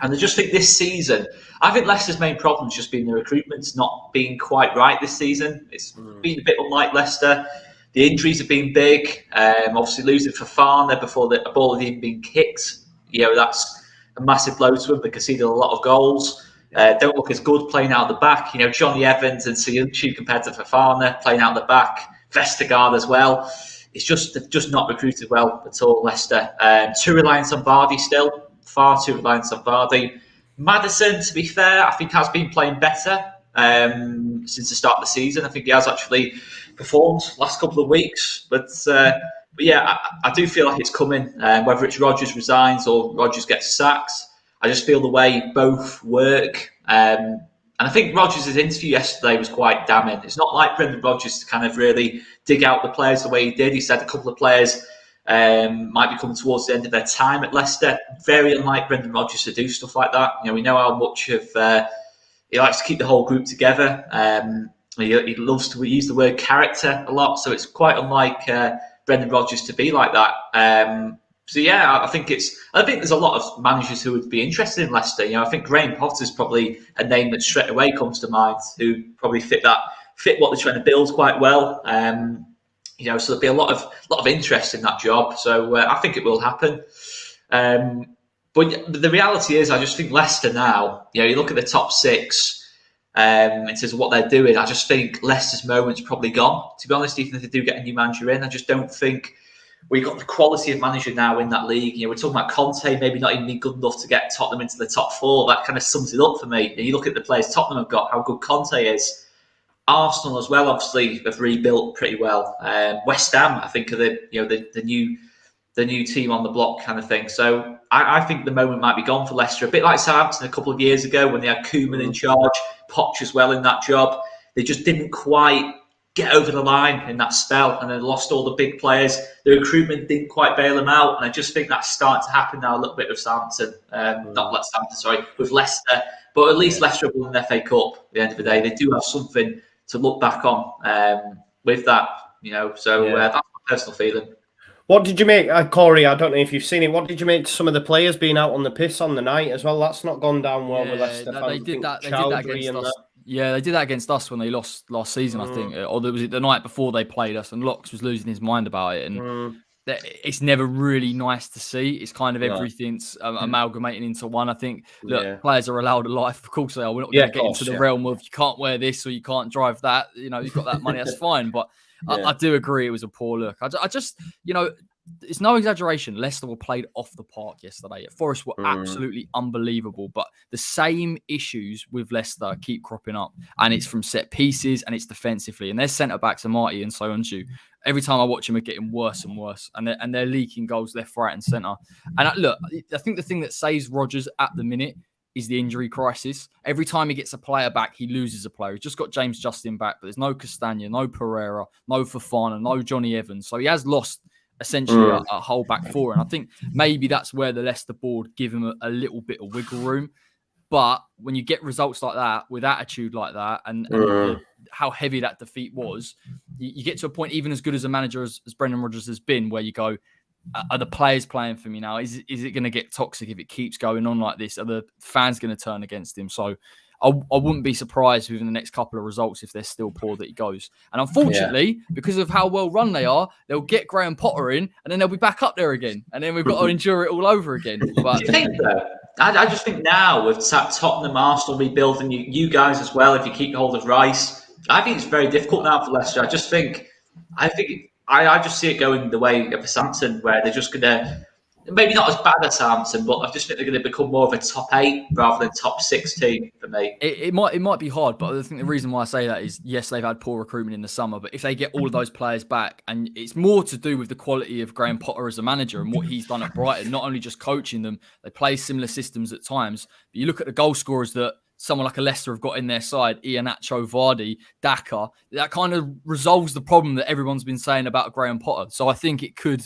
I just think this season, I think Leicester's main problem has just been the recruitment's not being quite right this season. It's been a bit unlike Leicester. The injuries have been big. Obviously, losing Fofana before the ball had even been kicked, that's a massive blow to them. They conceded a lot of goals. Don't look as good playing out the back. Johnny Evans and Siuchi compared to Fofana playing out the back. Vestergaard as well. They've just not recruited well at all, Leicester. Too reliant on Vardy still. Far too reliant on Vardy. Maddison, to be fair, I think has been playing better since the start of the season. I think he has actually performed last couple of weeks. But yeah, I do feel like it's coming. Whether it's Rodgers resigns or Rodgers gets sacked, I just feel the way both work. And I think Rodgers' interview yesterday was quite damning. It's not like Brendan Rodgers to kind of really dig out the players the way he did. He said a couple of players might be coming towards the end of their time at Leicester. Very unlike Brendan Rodgers to do stuff like that. We know how much of he likes to keep the whole group together. He loves to use the word character a lot, so it's quite unlike Brendan Rodgers to be like that. So yeah, I think there's a lot of managers who would be interested in Leicester. I think Graham Potter's probably a name that straight away comes to mind, who probably fit what they're trying to build quite well. So there'll be a lot of interest in that job. So I think it will happen. But the reality is, I just think Leicester now, you look at the top 6 in terms of what they're doing, I just think Leicester's moment's probably gone, to be honest, even if they do get a new manager in. I just don't think we've got the quality of manager now in that league. We're talking about Conte maybe not even being good enough to get Tottenham into the top 4. That kind of sums it up for me. You look at the players Tottenham have got, how good Conte is. Arsenal as well, obviously, have rebuilt pretty well. West Ham, I think, are the new team on the block kind of thing. So I think the moment might be gone for Leicester. A bit like Southampton a couple of years ago when they had Koeman in charge, Poch as well in that job. They just didn't quite get over the line in that spell, and then lost all the big players. The recruitment didn't quite bail them out, and I just think that's starting to happen now a little bit with Southampton. With Leicester. But at least Leicester have won the FA Cup at the end of the day. They do have something to look back on with that, So that's my personal feeling. What did you make, Corey? I don't know if you've seen it. What did you make to some of the players being out on the piss on the night as well? That's not gone down well with Leicester. They did that against us. Yeah, they did that against us when they lost last season, I think. Or was it the night before they played us, and Locks was losing his mind about it. And it's never really nice to see. It's kind of everything's amalgamating into one. I think players are allowed a life. Of course they are. We're not going to get into the realm of you can't wear this or you can't drive that. You've got that money, that's fine. But I do agree it was a poor look. I just, it's no exaggeration. Leicester were played off the park yesterday. Forest were absolutely unbelievable. But the same issues with Leicester keep cropping up. And it's from set pieces and it's defensively. And their centre-backs are Marty and Soyuncu. Every time I watch them, are getting worse and worse. And they're leaking goals left, right and centre. And look, I think the thing that saves Rodgers at the minute is the injury crisis. Every time he gets a player back, he loses a player. He's just got James Justin back, but there's no Castagna, no Pereira, no Fofana, no Johnny Evans. So he has lost essentially a whole back four. And I think maybe that's where the Leicester board give him a little bit of wiggle room. But when you get results like that, with attitude like that, and how heavy that defeat was, you get to a point, even as good as a manager as Brendan Rodgers has been, where you go, are the players playing for me now? Is it going to get toxic if it keeps going on like this? Are the fans going to turn against him? So I wouldn't be surprised within the next couple of results if they're still poor that he goes. And unfortunately, because of how well run they are, they'll get Graham Potter in and then they'll be back up there again. And then we've got to endure it all over again. But do you think though? I just think now with Tottenham, Arsenal rebuilding, you guys as well, if you keep hold of Rice, I think it's very difficult now for Leicester. I just see it going the way of Southampton, where they're just going to, maybe not as bad as Southampton, but I just think they're going to become more of a top 8 rather than top 6 team for me. It might be hard, but I think the reason why I say that is, yes, they've had poor recruitment in the summer, but if they get all of those players back, and it's more to do with the quality of Graham Potter as a manager and what he's done at Brighton, not only just coaching them, they play similar systems at times, but you look at the goal scorers that someone like a Leicester have got in their side, Iheanacho, Vardy, Daka, that kind of resolves the problem that everyone's been saying about Graham Potter. So I think it could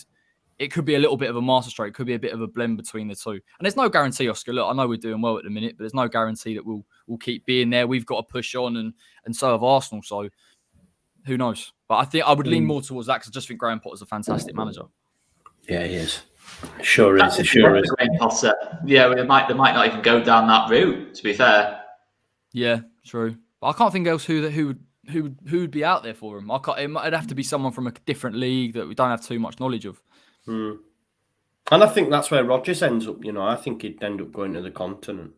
be a little bit of a masterstroke. It could be a bit of a blend between the two. And there's no guarantee, Oscar. Look, I know we're doing well at the minute, but there's no guarantee that we'll keep being there. We've got to push on, and so have Arsenal. So who knows? But I think I would lean more towards that because I just think Graham Potter's a fantastic manager. Yeah, he is. Sure is. Graham Potter. Yeah, they might not even go down that route, to be fair. Yeah, true. But I can't think else who would be out there for him. It'd have to be someone from a different league that we don't have too much knowledge of. And I think that's where Rodgers ends up. I think he'd end up going to the continent.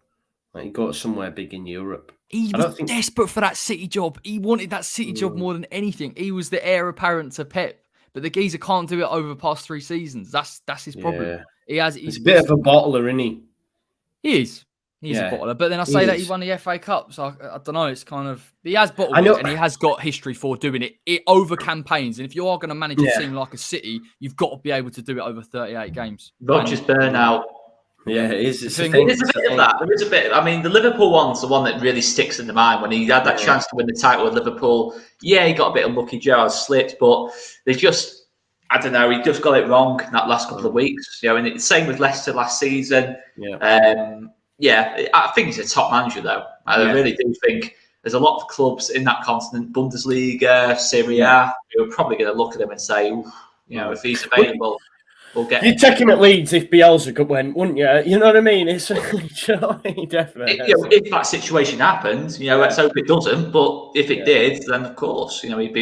Like he'd go to somewhere big in Europe. He was desperate for that City job. He wanted that City job more than anything. He was the heir apparent to Pep, but the geezer can't do it over the past 3 seasons. That's his problem. He's a bit of a bottler, isn't he? He is. He's a bottler. But then I say that he won the FA Cup. So I don't know. It's kind of... He has bottled it and he has got history for doing it over campaigns. And if you are going to manage a team like a City, you've got to be able to do it over 38 games. Rodgers burnout. Yeah, it is. There's a bit of that. There is a bit. I mean, the Liverpool one's the one that really sticks in the mind when he had that chance to win the title with Liverpool. Yeah, he got a bit unlucky. Gerrard slipped, but they just... I don't know. He just got it wrong in that last couple of weeks. And it's the same with Leicester last season. Yeah, I think he's a top manager, though. I really do think there's a lot of clubs in that continent, Bundesliga, Serie A, who are probably going to look at him and say, if he's available, we'll get him. You'd take him at Leeds if Bielsa went, wouldn't you? You know what I mean? It's definitely. If that situation happened, let's hope it doesn't. But if it did, then of course, he'd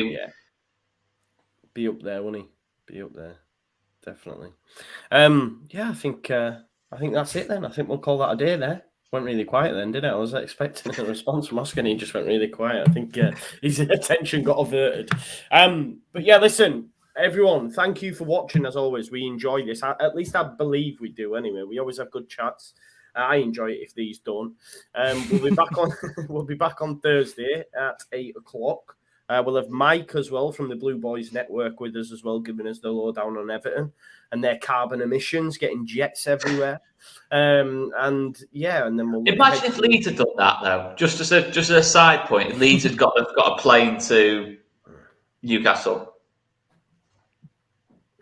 be up there, wouldn't he? Be up there, definitely. I think that's it then. I think we'll call that a day there. Went really quiet then, didn't it? I was expecting a response from Oscar and he just went really quiet. I think his attention got averted. But yeah, listen, everyone, thank you for watching as always. We enjoy this. At least I believe we do anyway. We always have good chats. I enjoy it if these don't. We'll be back on Thursday at 8:00. We'll have Mike as well from the Blue Boys Network with us as well, giving us the lowdown on Everton and their carbon emissions, getting jets everywhere. And then we'll imagine if Leeds had done that though. Just as a side point, Leeds had got a plane to Newcastle.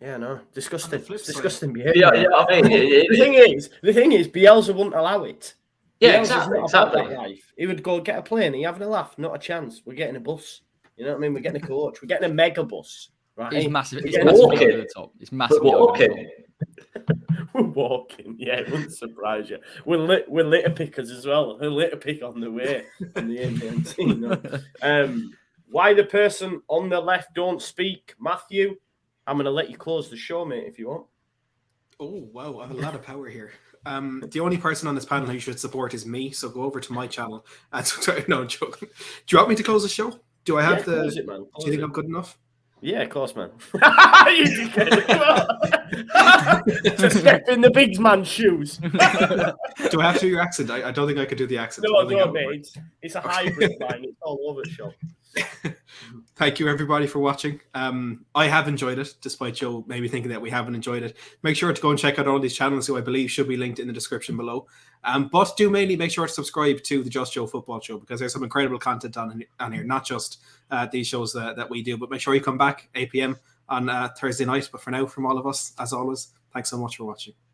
Yeah, no, disgusting. It's disgusting behaviour. Yeah, I mean, the thing is, Bielsa wouldn't allow it. Yeah, Bielsa's exactly. That life. He would go get a plane. Are you having a laugh? Not a chance. We're getting a bus. You know what I mean? We're getting a coach. We're getting a mega bus. Right? It's massive. It's massively over the top. It's massively over the top. We're walking. Yeah, it wouldn't surprise you. We're litter pickers as well. We're litter pick on the way from the AMT. Why the person on the left don't speak, Matthew? I'm going to let you close the show, mate, if you want. Oh, wow. I have a lot of power here. The only person on this panel who should support is me, so go over to my channel. No, I'm joking. Do you want me to close the show? Do I have close it, man. Do you think I'm good enough? Yeah, of course, man. You did get it. To step in the big man's shoes. Do I have to do your accent? I don't think I could do the accent. No, mate. It's a hybrid line. It's all over the shop. Thank you, everybody, for watching. I have enjoyed it, despite Joe maybe thinking that we haven't enjoyed it. Make sure to go and check out all these channels, who I believe should be linked in the description below. But do mainly make sure to subscribe to the Just Joe Football Show, because there's some incredible content on here, not just these shows that we do. But make sure you come back 8 p.m. on Thursday night. But for now, from all of us, as always, thanks so much for watching.